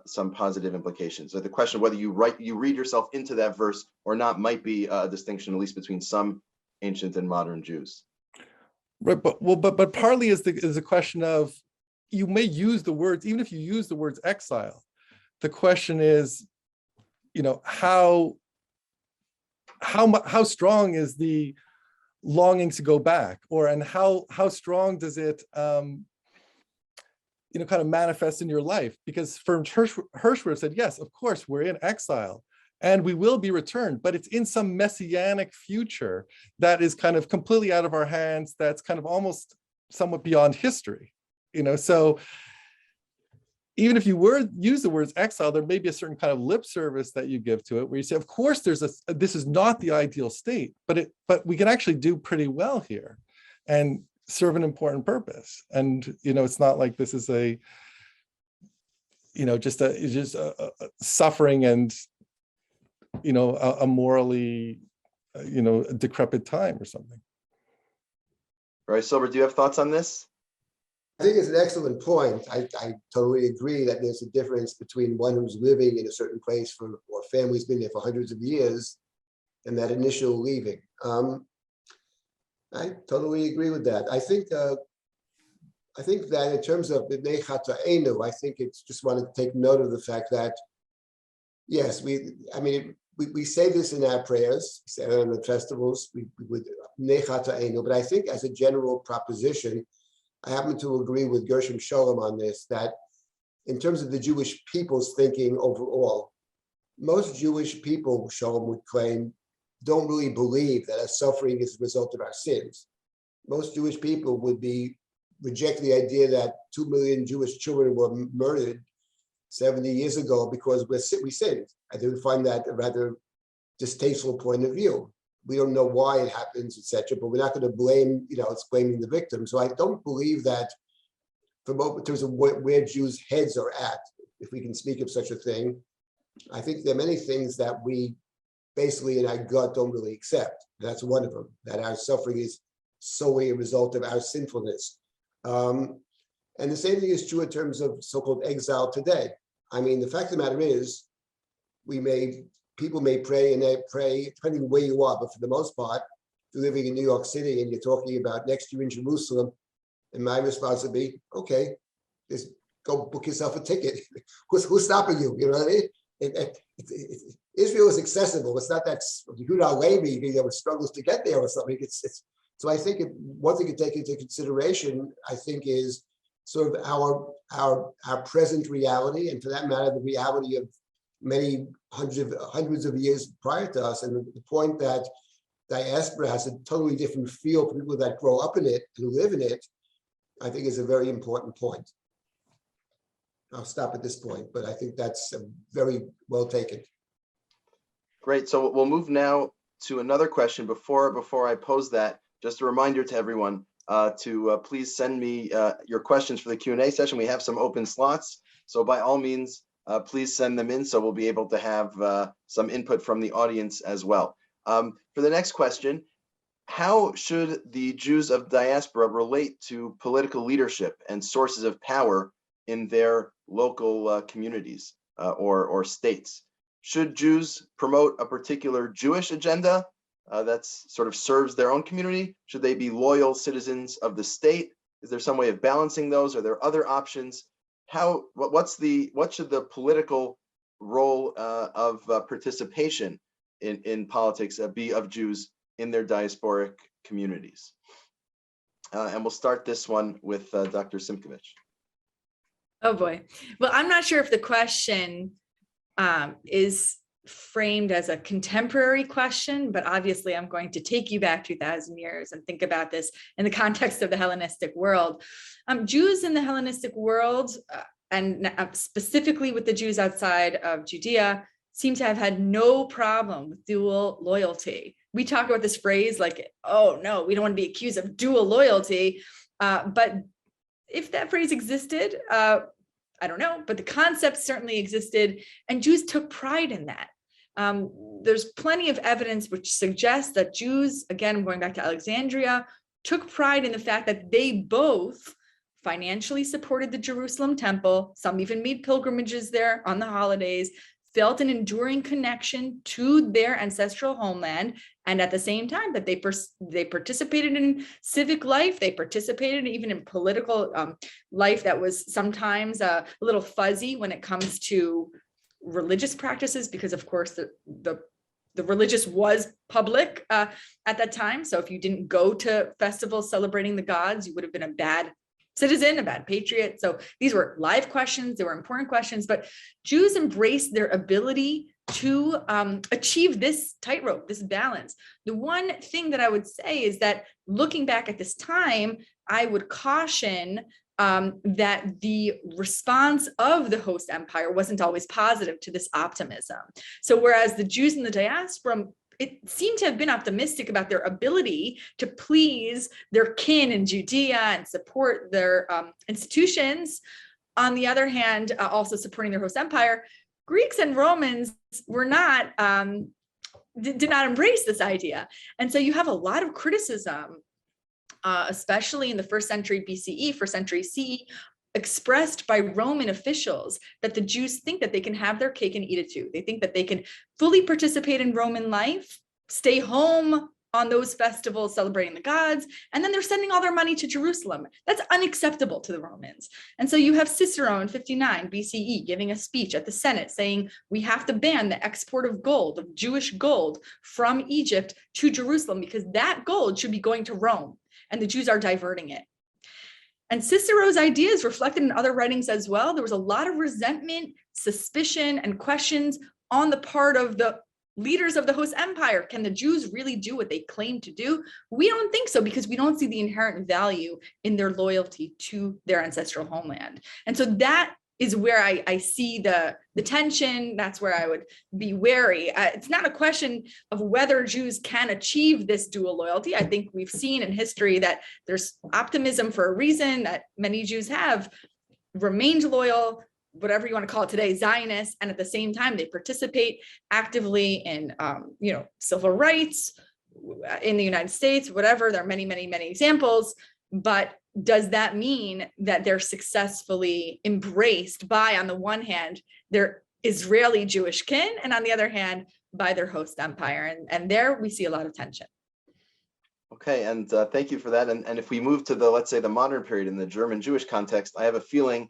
some positive implications. So the question of whether you read yourself into that verse or not might be a distinction, at least between some ancient and modern Jews. Right, but partly is a question of, you may use the words, even if you use the words exile. The question is, how strong is the longing to go back, and how strong does it kind of manifest in your life? Because Hirsch would have said, yes, of course, we're in exile and we will be returned, but it's in some messianic future that is kind of completely out of our hands, that's kind of almost somewhat beyond history. So even if you use the words exile, there may be a certain kind of lip service that you give to it, where you say, of course, this is not the ideal state, but we can actually do pretty well here and serve an important purpose. And it's not like this is just a suffering and a morally decrepit time or something. Rabbi Silber, do you have thoughts on this? I think it's an excellent point. I totally agree that there's a difference between one who's living in a certain place or family's been there for hundreds of years and that initial leaving. I totally agree with that. I think that in terms of B'nei Chata'enu, I think it's just want to take note of the fact that Yes, we say this in our prayers, we say it on the festivals, we would, but I think as a general proposition, I happen to agree with Gershom Sholem on this, that in terms of the Jewish people's thinking overall, most Jewish people, Sholem would claim, don't really believe that our suffering is a result of our sins. Most Jewish people would reject the idea that 2 million Jewish children were murdered 70 years ago because we sinned. I would find that a rather distasteful point of view. We don't know why it happens, etc., but we're not going to blame, it's blaming the victim. So I don't believe that in terms of where Jews' heads are at, if we can speak of such a thing, I think there are many things that we basically in our gut don't really accept. That's one of them, that our suffering is solely a result of our sinfulness. And the same thing is true in terms of so-called exile today. I mean, the fact of the matter is, people may pray and they pray, depending where you are, but for the most part, if you're living in New York City and you're talking about next year in Jerusalem, and my response would be, okay, just go book yourself a ticket. Who's stopping you? You know what I mean? Israel is accessible. It's not that Yehuda Levi struggles to get there or something. So I think one thing to take into consideration, I think, is sort of our present reality, and for that matter, the reality of many hundreds of years prior to us, and the point that diaspora has a totally different feel for people that grow up in it, who live in it, I think is a very important point. I'll stop at this point, but I think that's very well taken. Great. So we'll move now to another question. Before I pose that, just a reminder to everyone to please send me your questions for the Q&A session. We have some open slots, so by all means, please send them in so we'll be able to have some input from the audience as well. For the next question, how should the Jews of diaspora relate to political leadership and sources of power in their local communities or states? Should Jews promote a particular Jewish agenda that's sort of serves their own community? Should they be loyal citizens of the state? Is there some way of balancing those? Are there other options? What should the political role of participation in politics be of Jews in their diasporic communities? And we'll start this one with Dr. Simkovich. Oh boy. Well, I'm not sure if the question is framed as a contemporary question, but obviously I'm going to take you back 2,000 years and think about this in the context of the Hellenistic world. Jews in the Hellenistic world, and specifically with the Jews outside of Judea, seem to have had no problem with dual loyalty. We talk about this phrase like, oh no, we don't want to be accused of dual loyalty, but if that phrase existed, I don't know, but the concept certainly existed, and Jews took pride in that. There's plenty of evidence which suggests that Jews, again, going back to Alexandria, took pride in the fact that they both financially supported the Jerusalem temple. Some even made pilgrimages there on the holidays, felt an enduring connection to their ancestral homeland, and at the same time that they participated in civic life, they participated even in political life that was sometimes a little fuzzy when it comes to religious practices, because of course the religious was public at that time. So if you didn't go to festivals celebrating the gods, you would have been a bad citizen, a bad patriot. So these were live questions, they were important questions, but Jews embraced their ability to achieve this tightrope, this balance. The one thing that I would say is that looking back at this time, I would caution that the response of the host empire wasn't always positive to this optimism. So whereas the Jews in the diaspora, it seemed to have been optimistic about their ability to please their kin in Judea and support their institutions. On the other hand, also supporting their host empire, Greeks and Romans were not, did not embrace this idea. And so you have a lot of criticism, especially in the 1st century BCE, 1st century CE, expressed by Roman officials, that the Jews think that they can have their cake and eat it too. They think that they can fully participate in Roman life, stay home on those festivals celebrating the gods, and then they're sending all their money to Jerusalem. That's unacceptable to the Romans. And so you have Cicero in 59 BCE giving a speech at the Senate saying we have to ban the export of gold, of Jewish gold from Egypt to Jerusalem, because that gold should be going to Rome, and the Jews are diverting it. And Cicero's ideas reflected in other writings as well. There was a lot of resentment, suspicion, and questions on the part of the leaders of the host empire. Can the Jews really do what they claim to do? We don't think so, because we don't see the inherent value in their loyalty to their ancestral homeland. And so that is where I see the tension. That's where I would be wary. It's not a question of whether Jews can achieve this dual loyalty. I think we've seen in history that there's optimism for a reason, that many Jews have remained loyal, whatever you want to call it today, Zionists, and at the same time they participate actively in civil rights in the United States, whatever. There are many, many, many examples, but does that mean that they're successfully embraced by, on the one hand, their Israeli Jewish kin, and on the other hand, by their host empire? And there we see a lot of tension. Okay, and thank you for that. And if we move to the, let's say, the modern period in the German Jewish context, I have a feeling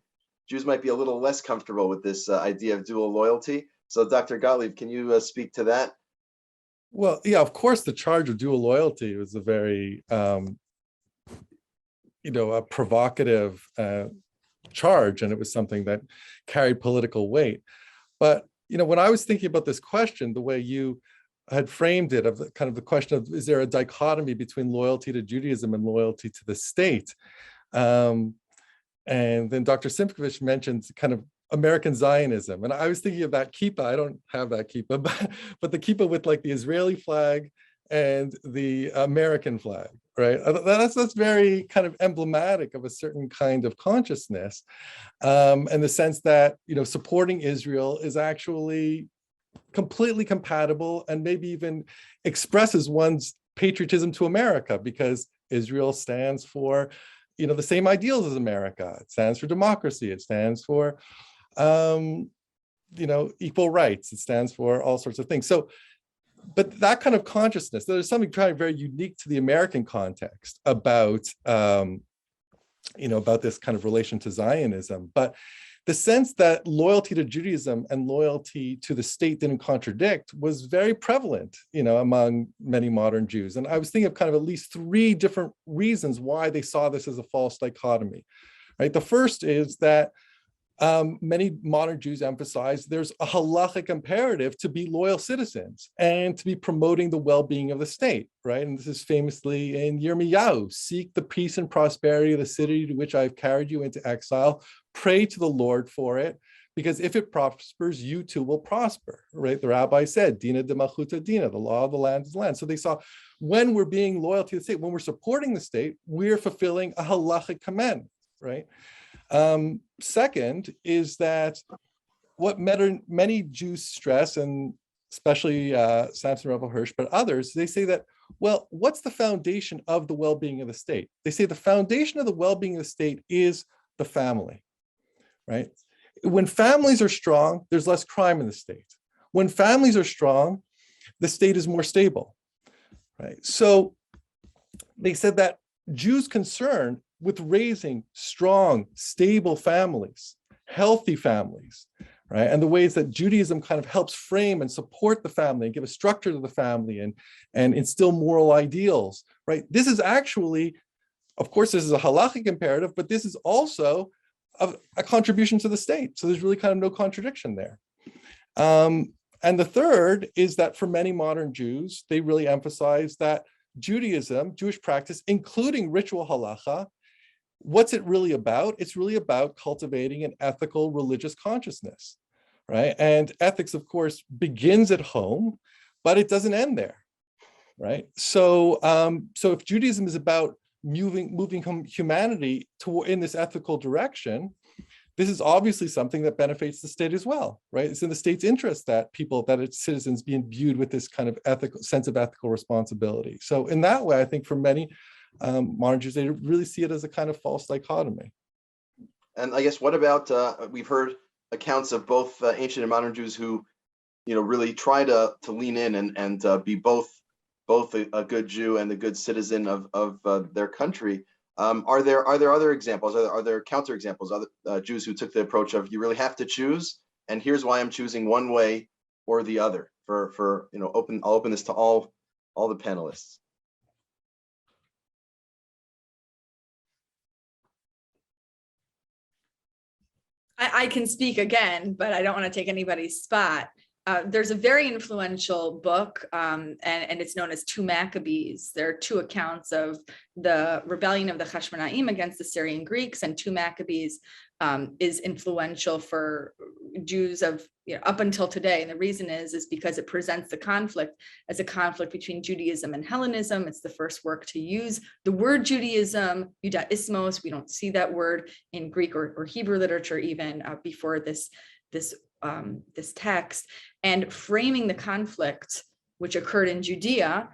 Jews might be a little less comfortable with this idea of dual loyalty. So Dr. Gottlieb, can you speak to that? Well, yeah, of course, the charge of dual loyalty was a very, a provocative charge, and it was something that carried political weight. But, when I was thinking about this question, the way you had framed it, of the kind of the question of, is there a dichotomy between loyalty to Judaism and loyalty to the state? And then Dr. Simkovich mentioned kind of American Zionism. And I was thinking of that kippah. I don't have that kippah, but the kippah with like the Israeli flag and the American flag, right? That's very kind of emblematic of a certain kind of consciousness, and the sense that, supporting Israel is actually completely compatible and maybe even expresses one's patriotism to America, because Israel stands for, the same ideals as America. It stands for democracy. It stands for, equal rights. It stands for all sorts of things. So, but that kind of consciousness, there's something kind of very unique to the American context about, about this kind of relation to Zionism. But the sense that loyalty to Judaism and loyalty to the state didn't contradict was very prevalent, among many modern Jews. And I was thinking of kind of at least three different reasons why they saw this as a false dichotomy, right? The first is that many modern Jews emphasize there's a halachic imperative to be loyal citizens and to be promoting the well-being of the state, right? And this is famously in Yom Iyyun: seek the peace and prosperity of the city to which I've carried you into exile. Pray to the Lord for it, because if it prospers, you too will prosper, right? The rabbi said, Dina de Malchuta Dina, the law of the land is land. So they saw, when we're being loyal to the state, when we're supporting the state, we're fulfilling a halachic command, right? Second is that what many Jews stress, and especially Samson Raphael Hirsch, but others, they say that, well, what's the foundation of the well-being of the state? They say the foundation of the well-being of the state is the family, right? When families are strong, there's less crime in the state. When families are strong, the state is more stable, right? So they said that Jews' concern with raising strong, stable families, healthy families, right? And the ways that Judaism kind of helps frame and support the family and give a structure to the family and instill moral ideals, right? This is actually, of course, this is a halachic imperative, but this is also a contribution to the state. So there's really kind of no contradiction there. And the third is that for many modern Jews, they really emphasize that Judaism, Jewish practice, including ritual halacha, what's it really about? It's really about cultivating an ethical religious consciousness, right? And ethics, of course, begins at home, but it doesn't end there, right? So, so if Judaism is about moving humanity in this ethical direction, this is obviously something that benefits the state as well, right? It's in the state's interest that its citizens be imbued with this kind of sense of ethical responsibility. So in that way, I think for many modern Jews, they really see it as a kind of false dichotomy. And I guess, what about, we've heard accounts of both ancient and modern Jews who, really try to lean in and be both both a good Jew and a good citizen of their country. Are there other examples? Are there counterexamples? Other Jews who took the approach of, you really have to choose, and here's why I'm choosing one way or the other. For I'll open this to all the panelists. I can speak again, but I don't want to take anybody's spot. There's a very influential book, and it's known as Two Maccabees. There are two accounts of the rebellion of the Hashmonaim against the Syrian Greeks, and Two Maccabees is influential for Jews of up until today. And the reason is because it presents the conflict as a conflict between Judaism and Hellenism. It's the first work to use the word Judaism, Judaismos. We don't see that word in Greek or Hebrew literature even before this text, and framing the conflict which occurred in Judea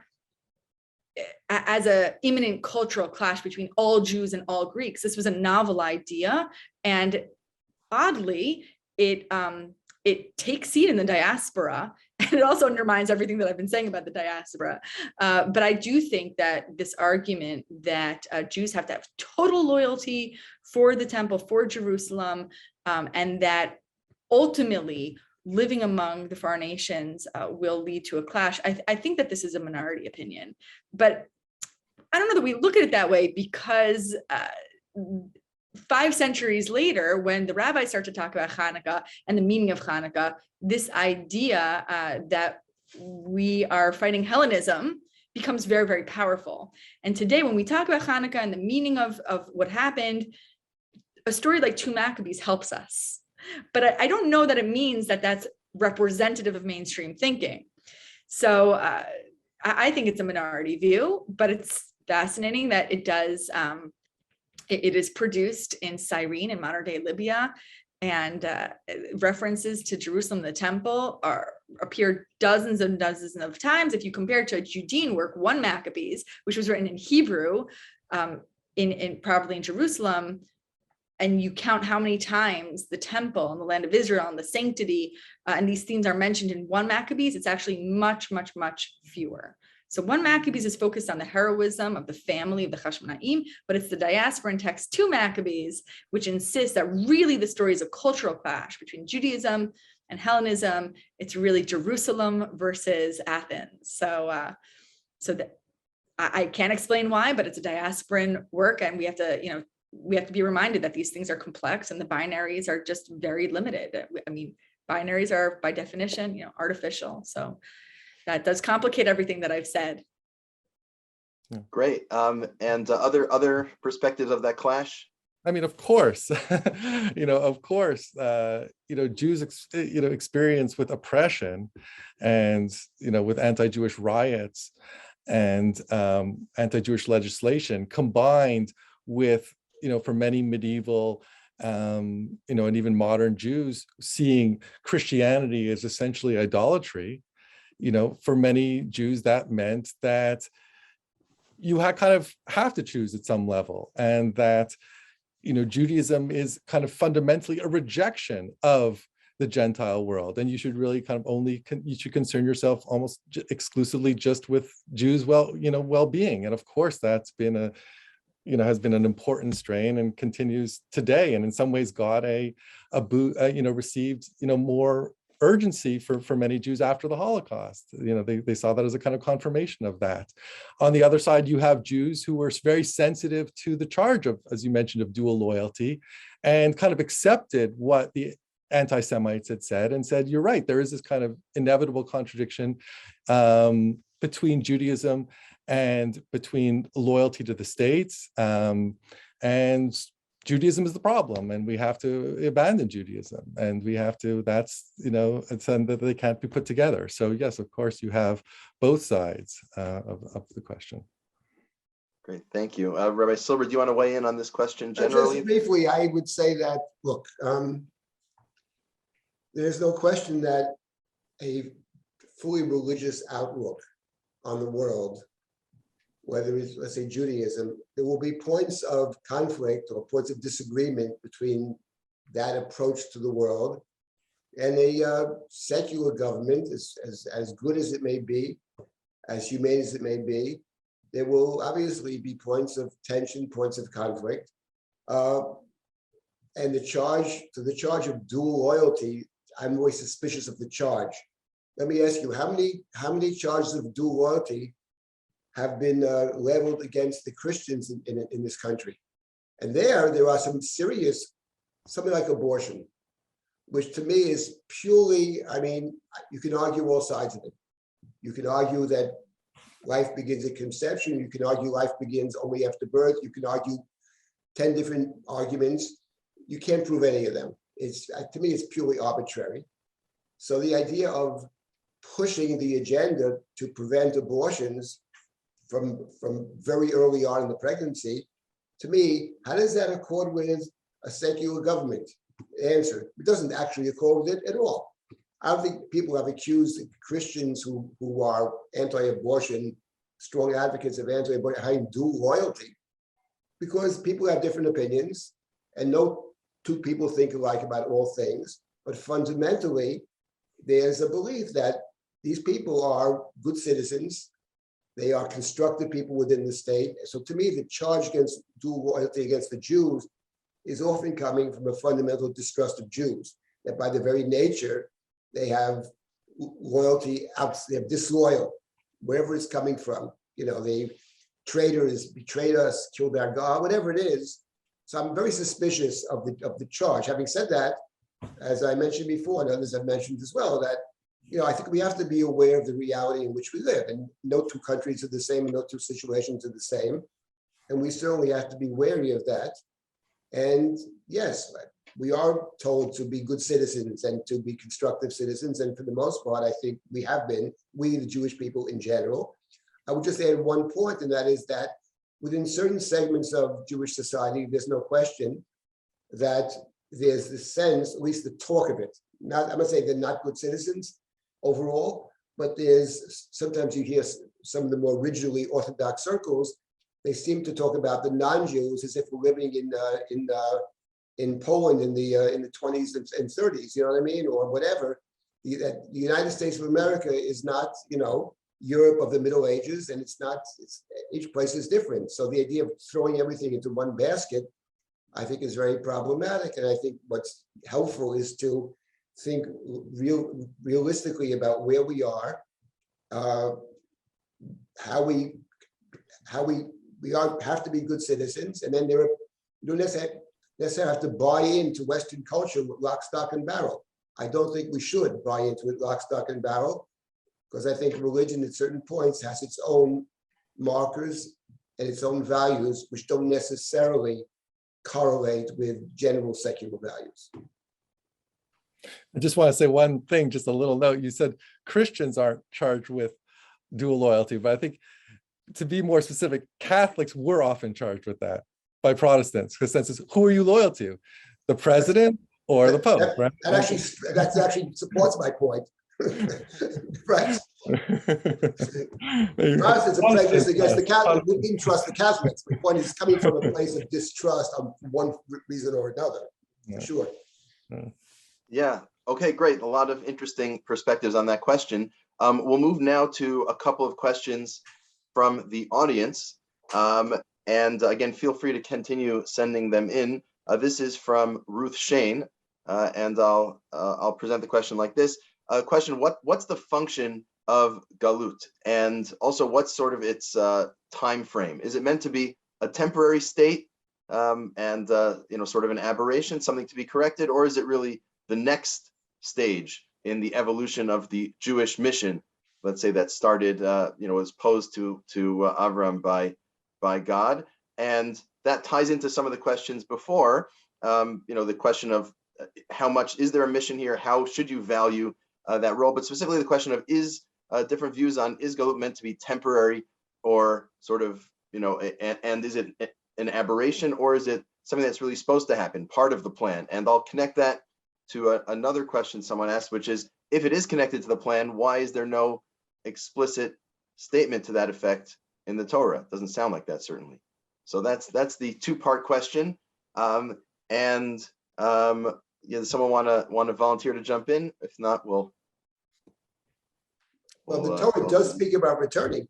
as an imminent cultural clash between all Jews and all Greeks. This was a novel idea, and oddly, it takes seed in the diaspora, and it also undermines everything that I've been saying about the diaspora. But I do think that this argument that Jews have to have total loyalty for the temple, for Jerusalem, and that ultimately living among the foreign nations will lead to a clash. I think that this is a minority opinion, but I don't know that we look at it that way, because 5 centuries later, when the rabbis start to talk about Hanukkah and the meaning of Hanukkah, this idea that we are fighting Hellenism becomes very, very powerful. And today, when we talk about Hanukkah and the meaning of what happened, a story like Two Maccabees helps us. But I don't know that it means that that's representative of mainstream thinking. So I think it's a minority view, but it's fascinating that it does. It is produced in Cyrene in modern day Libya, and references to Jerusalem, the temple, appear dozens and dozens of times. If you compare it to a Judean work, 1 Maccabees, which was written in Hebrew, probably in Jerusalem, and you count how many times the temple and the land of Israel and the sanctity and these themes are mentioned in 1 Maccabees, it's actually much, much, much fewer. So 1 Maccabees is focused on the heroism of the family of the Hashmonaim, but it's the diasporan text 2 Maccabees, which insists that really the story is a cultural clash between Judaism and Hellenism. It's really Jerusalem versus Athens. So that I can't explain why, but it's a diasporan work, and we have to be reminded that these things are complex and the binaries are just very limited. I mean, binaries are by definition, artificial. So that does complicate everything that I've said. Great. And other perspectives of that clash? I mean, of course, Jews, experience with oppression and, with anti-Jewish riots and anti-Jewish legislation combined with, for many medieval, and even modern Jews seeing Christianity as essentially idolatry, for many Jews that meant that you have to choose at some level, and that, Judaism is kind of fundamentally a rejection of the Gentile world, and you should really you should concern yourself almost exclusively just with Jews' well-being. And of course, that's been has been an important strain and continues today. And in some ways, God received more urgency for many Jews after the Holocaust. They saw that as a kind of confirmation of that. On the other side, you have Jews who were very sensitive to the charge of, as you mentioned, of dual loyalty, and kind of accepted what the anti-Semites had said and said, you're right, there is this kind of inevitable contradiction between Judaism and between loyalty to the states, and Judaism is the problem, and we have to abandon Judaism, and we have to, it's that they can't be put together. So yes, of course, you have both sides of the question. Great, thank you. Rabbi Silber, do you want to weigh in on this question generally? Just briefly, I would say that, look, there's no question that a fully religious outlook on the world, whether it's, let's say, Judaism, there will be points of conflict or points of disagreement between that approach to the world and a secular government, as good as it may be, as humane as it may be, there will obviously be points of tension, points of conflict. And the charge of dual loyalty, I'm always suspicious of the charge. Let me ask you, how many charges of dual loyalty have been leveled against the Christians in this country? And there are some serious, something like abortion, which to me is purely, I mean, you can argue all sides of it. You can argue that life begins at conception. You can argue life begins only after birth. You can argue 10 different arguments. You can't prove any of them. To me, it's purely arbitrary. So the idea of pushing the agenda to prevent abortions from very early on in the pregnancy, to me, how does that accord with a secular government? Answer, it doesn't actually accord with it at all. I don't think people have accused Christians who are anti-abortion, strong advocates of anti-abortion, having dual loyalty, because people have different opinions, and no two people think alike about all things. But fundamentally, there's a belief that these people are good citizens. They are constructive people within the state. So to me, the charge against dual loyalty against the Jews is often coming from a fundamental distrust of Jews, that by their very nature, they have loyalty, they're disloyal, wherever it's coming from. You know, the traitors betrayed us, killed our God, whatever it is. So I'm very suspicious of the charge. Having said that, as I mentioned before, and others have mentioned as well, that, you know, I think we have to be aware of the reality in which we live, and no two countries are the same, and no two situations are the same. And we certainly have to be wary of that. And yes, we are told to be good citizens and to be constructive citizens. And for the most part, I think we have been, we, the Jewish people in general. I would just add one point, and that is that within certain segments of Jewish society, there's no question that there's the sense, at least the talk of it. Not, I'm gonna say they're not good citizens overall, but there's, sometimes you hear some of the more rigidly Orthodox circles, they seem to talk about the non-Jews as if we're living in Poland in the 20s and 30s, you know what I mean, or whatever. The United States of America is not, you know, Europe of the Middle Ages, and it's not. Each place is different. So the idea of throwing everything into one basket, I think, is very problematic. And I think what's helpful is to think realistically about where we are, how we have to be good citizens, and then you don't necessarily have to buy into Western culture with lock, stock, and barrel. I don't think we should buy into it lock, stock, and barrel, because I think religion at certain points has its own markers and its own values, which don't necessarily correlate with general secular values. I just want to say one thing, just a little note. You said Christians aren't charged with dual loyalty, but I think, to be more specific, Catholics were often charged with that by Protestants, because the sense is, who are you loyal to? The president or the Pope, right? That actually supports my point. Right. Protestants are prejudiced against the Catholics. We didn't trust the Catholics. The point is coming from a place of distrust on one reason or another, for sure. Yeah. Okay, great. A lot of interesting perspectives on that question. We'll move now to a couple of questions from the audience. And again, feel free to continue sending them in. This is from Ruth Shane, and I'll present the question like this. Question: what's the function of galut, and also what's sort of its time frame? Is it meant to be a temporary state, and you know, sort of an aberration, something to be corrected, or is it really the next stage in the evolution of the Jewish mission? Let's say that started, you know, was posed to Avram by God, and that ties into some of the questions before. You know, the question of how much is there a mission here? How should you value that role? But specifically, the question of is different views on, is galut meant to be temporary, or sort of, you know, and is it an aberration, or is it something that's really supposed to happen, part of the plan? And I'll connect that to another question someone asked, which is, if it is connected to the plan, why is there no explicit statement to that effect in the Torah? It doesn't sound like that, certainly. So that's the two-part question. Yeah, does someone want to volunteer to jump in? If not, we'll. Well, the Torah does speak about returning.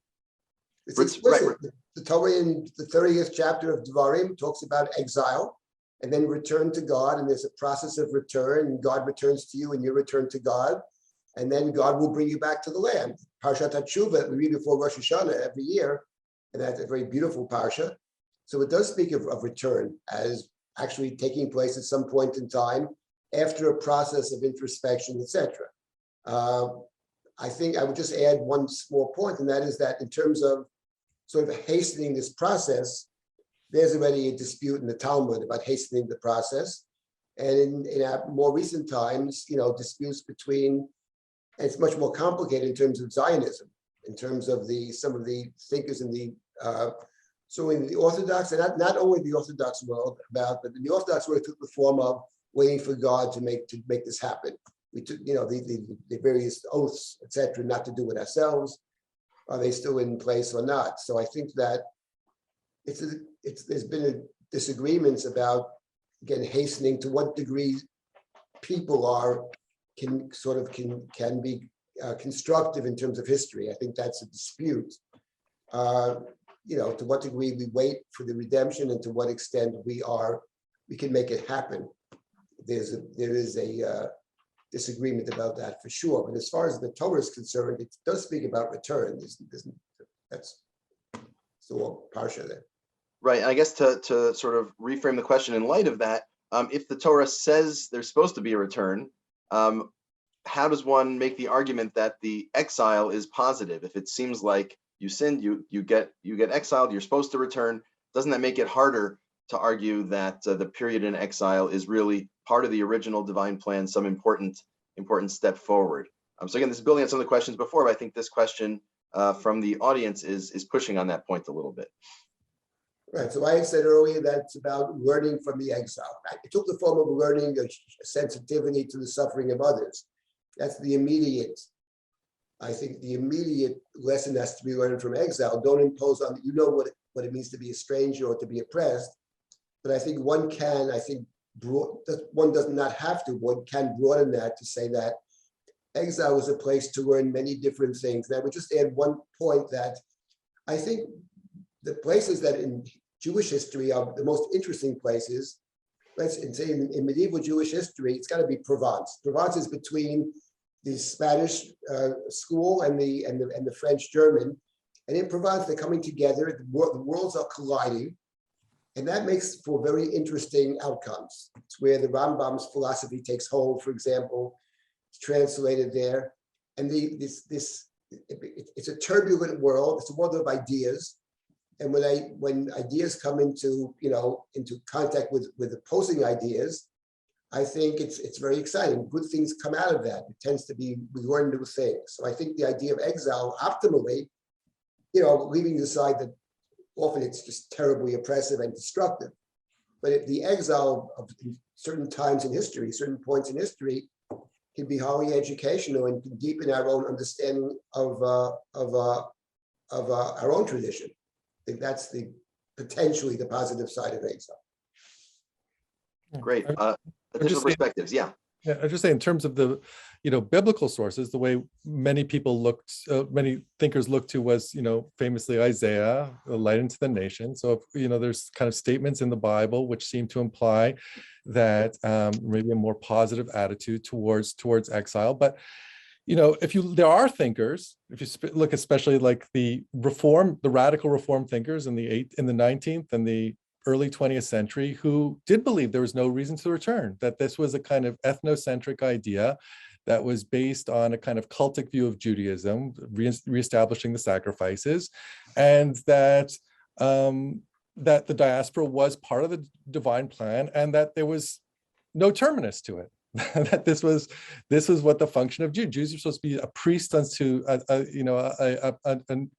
It's explicit. Right. The Torah in the 30th chapter of Devarim talks about exile and then return to God. And there's a process of return, and God returns to you and you return to God. And then God will bring you back to the land. Parshat HaTshuvah, we read before Rosh Hashanah every year. And that's a very beautiful parsha. So it does speak of return as actually taking place at some point in time after a process of introspection, etc. I think I would just add one small point, and that is that in terms of sort of hastening this process, there's already a dispute in the Talmud about hastening the process. And in our more recent times, disputes between, and it's much more complicated in terms of Zionism, in terms of some of the thinkers in the Orthodox, and not only the Orthodox world, but in the Orthodox world, it took the form of waiting for God to make this happen. We took, the various oaths, etc., not to do it ourselves. Are they still in place or not? So I think that there's been disagreements about, again, hastening to what degree people can be constructive in terms of history. I think that's a dispute. To what degree we wait for the redemption and to what extent we can make it happen. There is a disagreement about that for sure. But as far as the Torah is concerned, it does speak about return. That's still parsha there. Right. I guess to sort of reframe the question in light of that, if the Torah says there's supposed to be a return, how does one make the argument that the exile is positive? If it seems like you sinned, you get exiled, you're supposed to return, doesn't that make it harder to argue that the period in exile is really part of the original divine plan, some important step forward? So again, this is building on some of the questions before, but I think this question from the audience is pushing on that point a little bit. Right. So I said earlier that it's about learning from the exile. It took the form of learning a sensitivity to the suffering of others. That's the immediate. I think the immediate lesson has to be learned from exile. Don't impose on what it means to be a stranger or to be oppressed. But I think one does not have to. One can broaden that to say that exile is a place to learn many different things. And I would just add one point that I think the places that in Jewish history are the most interesting places, let's say in medieval Jewish history, it's got to be Provence. Provence is between the Spanish school and the French German. And in Provence, they're coming together, the worlds are colliding. And that makes for very interesting outcomes. It's where the Rambam's philosophy takes hold, for example. It's translated there. And it's a turbulent world. It's a world of ideas. And when ideas come into contact with opposing ideas, I think it's very exciting. Good things come out of that. It tends to be, we learn new things. So I think the idea of exile, optimally, leaving aside that often it's just terribly oppressive and destructive. But if the exile of certain times in history, certain points in history, can be highly educational and can deepen our own understanding of our own tradition. I think that's potentially the positive side of exile. Great. Additional perspectives, yeah. Yeah, I just say in terms of the, biblical sources, the way many thinkers look to was, famously Isaiah, the light into the nation. So, there's kind of statements in the Bible which seem to imply that maybe a more positive attitude towards exile. But, there are thinkers, if you look especially like the radical reform thinkers in the 19th and the early 20th century who did believe there was no reason to return, that this was a kind of ethnocentric idea that was based on a kind of cultic view of Judaism, reestablishing the sacrifices, and that the diaspora was part of the divine plan, and that there was no terminus to it. That this was what the function of Jews. Jews are supposed to be a priest unto a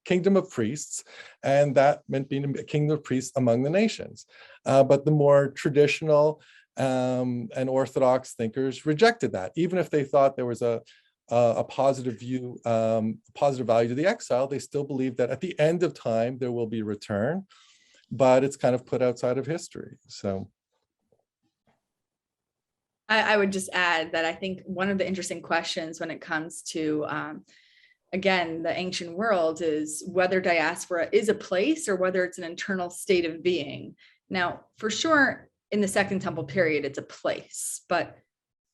kingdom of priests, and that meant being a kingdom of priests among the nations. But the more traditional and orthodox thinkers rejected that, even if they thought there was a positive view, positive value to the exile. They still believe that at the end of time there will be return, but it's kind of put outside of history. So. I would just add that I think one of the interesting questions when it comes to again, the ancient world is whether diaspora is a place or whether it's an internal state of being. Now, for sure, in the Second Temple period, it's a place. But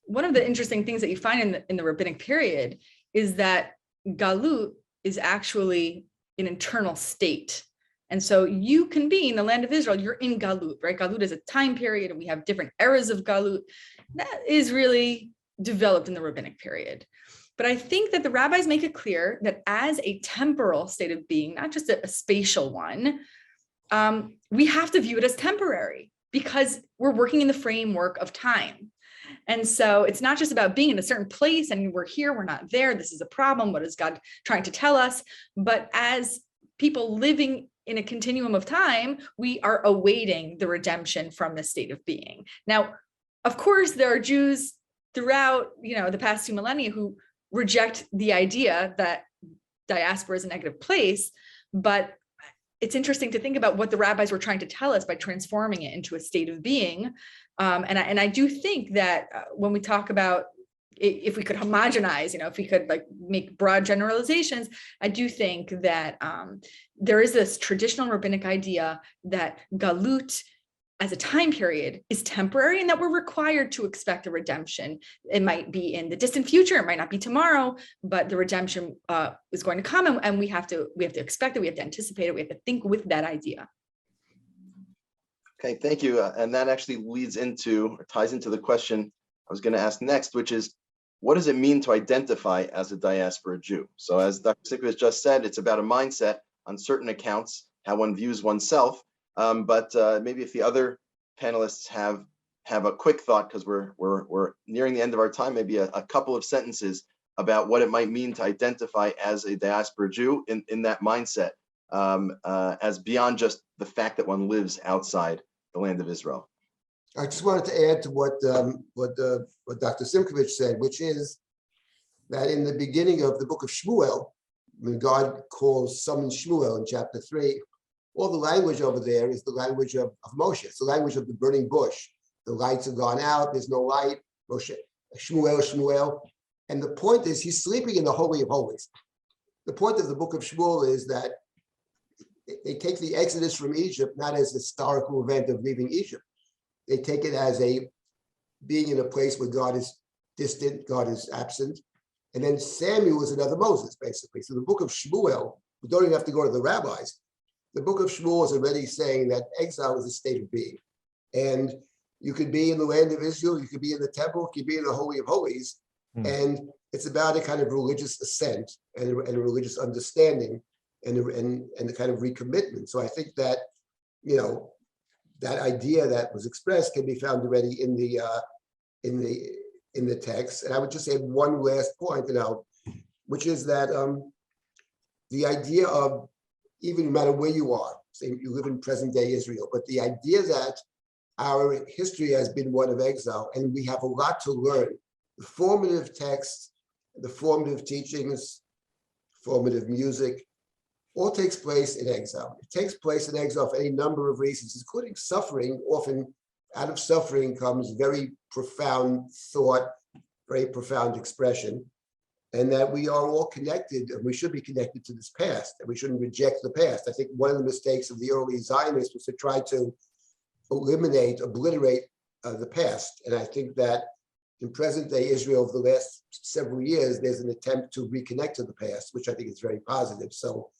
one of the interesting things that you find in the rabbinic period is that galut is actually an internal state. And so you can be in the land of Israel, you're in galut, right? Galut is a time period, and we have different eras of galut. That is really developed in the rabbinic period. But I think that the rabbis make it clear that as a temporal state of being, not just a spatial one, we have to view it as temporary because we're working in the framework of time. And so it's not just about being in a certain place and we're here, we're not there, this is a problem, what is God trying to tell us? But as people living in a continuum of time, we are awaiting the redemption from this state of being. Now, of course, there are Jews throughout, the past 2 millennia who reject the idea that diaspora is a negative place, but it's interesting to think about what the rabbis were trying to tell us by transforming it into a state of being. And I do think that when we talk about if we could homogenize, if we could make broad generalizations, I do think that there is this traditional rabbinic idea that galut as a time period is temporary and that we're required to expect a redemption. It might be in the distant future, it might not be tomorrow, but the redemption is going to come, and we have to expect it, we have to anticipate it, we have to think with that idea. Okay, thank you. And that actually ties into the question I was going to ask next, which is, what does it mean to identify as a diaspora Jew? So as Dr. Simkovich just said, it's about a mindset on certain accounts, how one views oneself. But maybe if the other panelists have a quick thought, because we're nearing the end of our time, maybe a couple of sentences about what it might mean to identify as a diaspora Jew in that mindset, as beyond just the fact that one lives outside the land of Israel. I just wanted to add to what Dr. Simkovich said, which is that in the beginning of the book of Shmuel, when God summons Shmuel in chapter 3, all the language over there is the language of Moshe. It's the language of the burning bush. The lights have gone out, there's no light. Moshe, Shmuel. And the point is, he's sleeping in the Holy of Holies. The point of the book of Shmuel is that they take the Exodus from Egypt not as a historical event of leaving Egypt. They take it as being in a place where God is distant, God is absent. And then Samuel is another Moses, basically. So the book of Shmuel, we don't even have to go to the rabbis. The book of Shmuel is already saying that exile is a state of being. And you could be in the land of Israel, you could be in the temple, you could be in the Holy of Holies. And it's about a kind of religious ascent and a religious understanding and the kind of recommitment. So I think that, that idea that was expressed can be found already in the text. And I would just add one last point, which is that the idea of, even no matter where you are, say you live in present day Israel, but the idea that our history has been one of exile and we have a lot to learn. The formative texts, the formative teachings, formative music, all takes place in exile. It takes place in exile for any number of reasons, including suffering. Often out of suffering comes very profound thought, very profound expression, and that we are all connected, and we should be connected to this past, and we shouldn't reject the past. I think one of the mistakes of the early Zionists was to try to obliterate the past. And I think that in present day Israel of the last several years, there's an attempt to reconnect to the past, which I think is very positive. So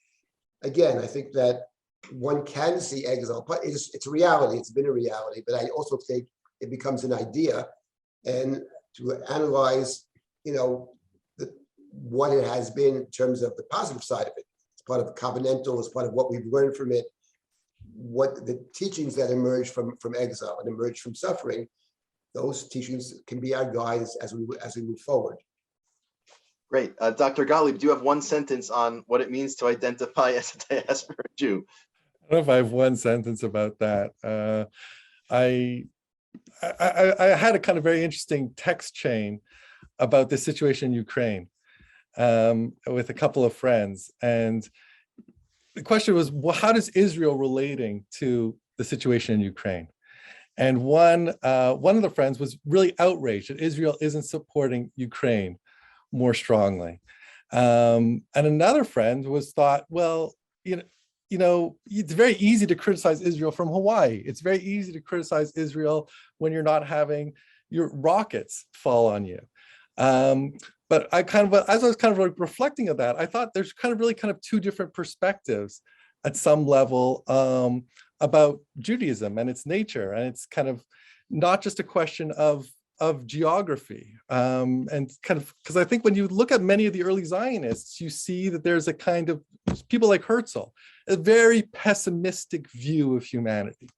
again, I think that one can see exile, but it's a reality, it's been a reality, but I also think it becomes an idea, and to analyze, what it has been in terms of the positive side of it. It's part of the covenantal, it's part of what we've learned from it, what the teachings that emerge from exile and emerge from suffering. Those teachings can be our guides as we move forward. Great. Dr. Gottlieb, do you have one sentence on what it means to identify as a diaspora Jew? I don't know if I have one sentence about that. I had a kind of very interesting text chain about the situation in Ukraine with a couple of friends. And the question was, well, how does Israel relating to the situation in Ukraine? And one of the friends was really outraged that Israel isn't supporting Ukraine more strongly. And another friend thought, well, it's very easy to criticize Israel from Hawaii. It's very easy to criticize Israel when you're not having your rockets fall on you. But as I was kind of like reflecting on that, I thought there's really two different perspectives at some level about Judaism and its nature. And it's kind of not just a question of geography. And because I think when you look at many of the early Zionists, you see that there's a kind of people like Herzl, a very pessimistic view of humanity.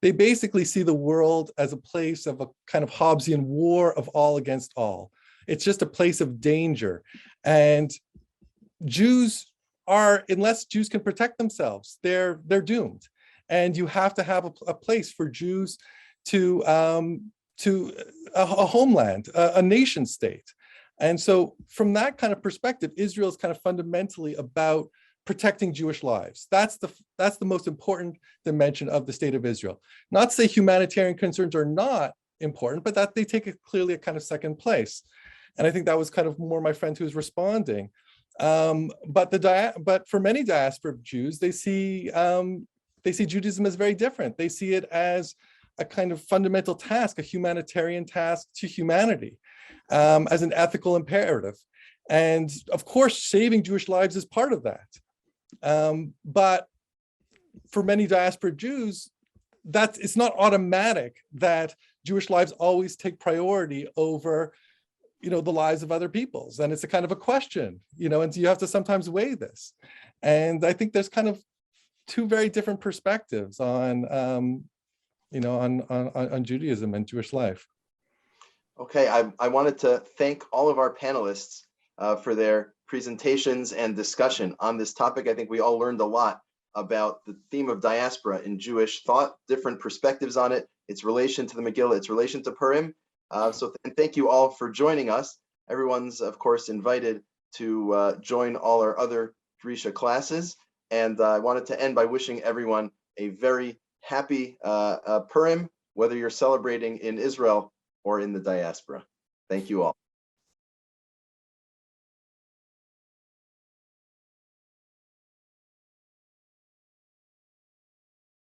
They basically see the world as a place of a kind of Hobbesian war of all against all. It's just a place of danger. And Jews are, unless Jews can protect themselves, they're doomed. And you have to have a place for Jews to a homeland, a nation state. And so from that kind of perspective, Israel is kind of fundamentally about protecting Jewish lives. That's the most important dimension of the state of Israel. Not to say humanitarian concerns are not important, but that they take clearly a kind of second place. And I think that was kind of more my friend who was responding. But for many diaspora Jews, they see Judaism as very different. They see it as a kind of fundamental task, a humanitarian task to humanity, as an ethical imperative. And of course, saving Jewish lives is part of that. But for many diaspora Jews, it's not automatic that Jewish lives always take priority over, the lives of other peoples. And it's a kind of a question, and you have to sometimes weigh this. And I think there's kind of two very different perspectives on Judaism and Jewish life. Okay, I wanted to thank all of our panelists for their presentations and discussion on this topic. I think we all learned a lot about the theme of diaspora in Jewish thought, different perspectives on it, its relation to the Megillah, its relation to Purim. And thank you all for joining us. Everyone's, of course, invited to join all our other Drisha classes. And I wanted to end by wishing everyone a very happy Purim, whether you're celebrating in Israel or in the diaspora. Thank you all.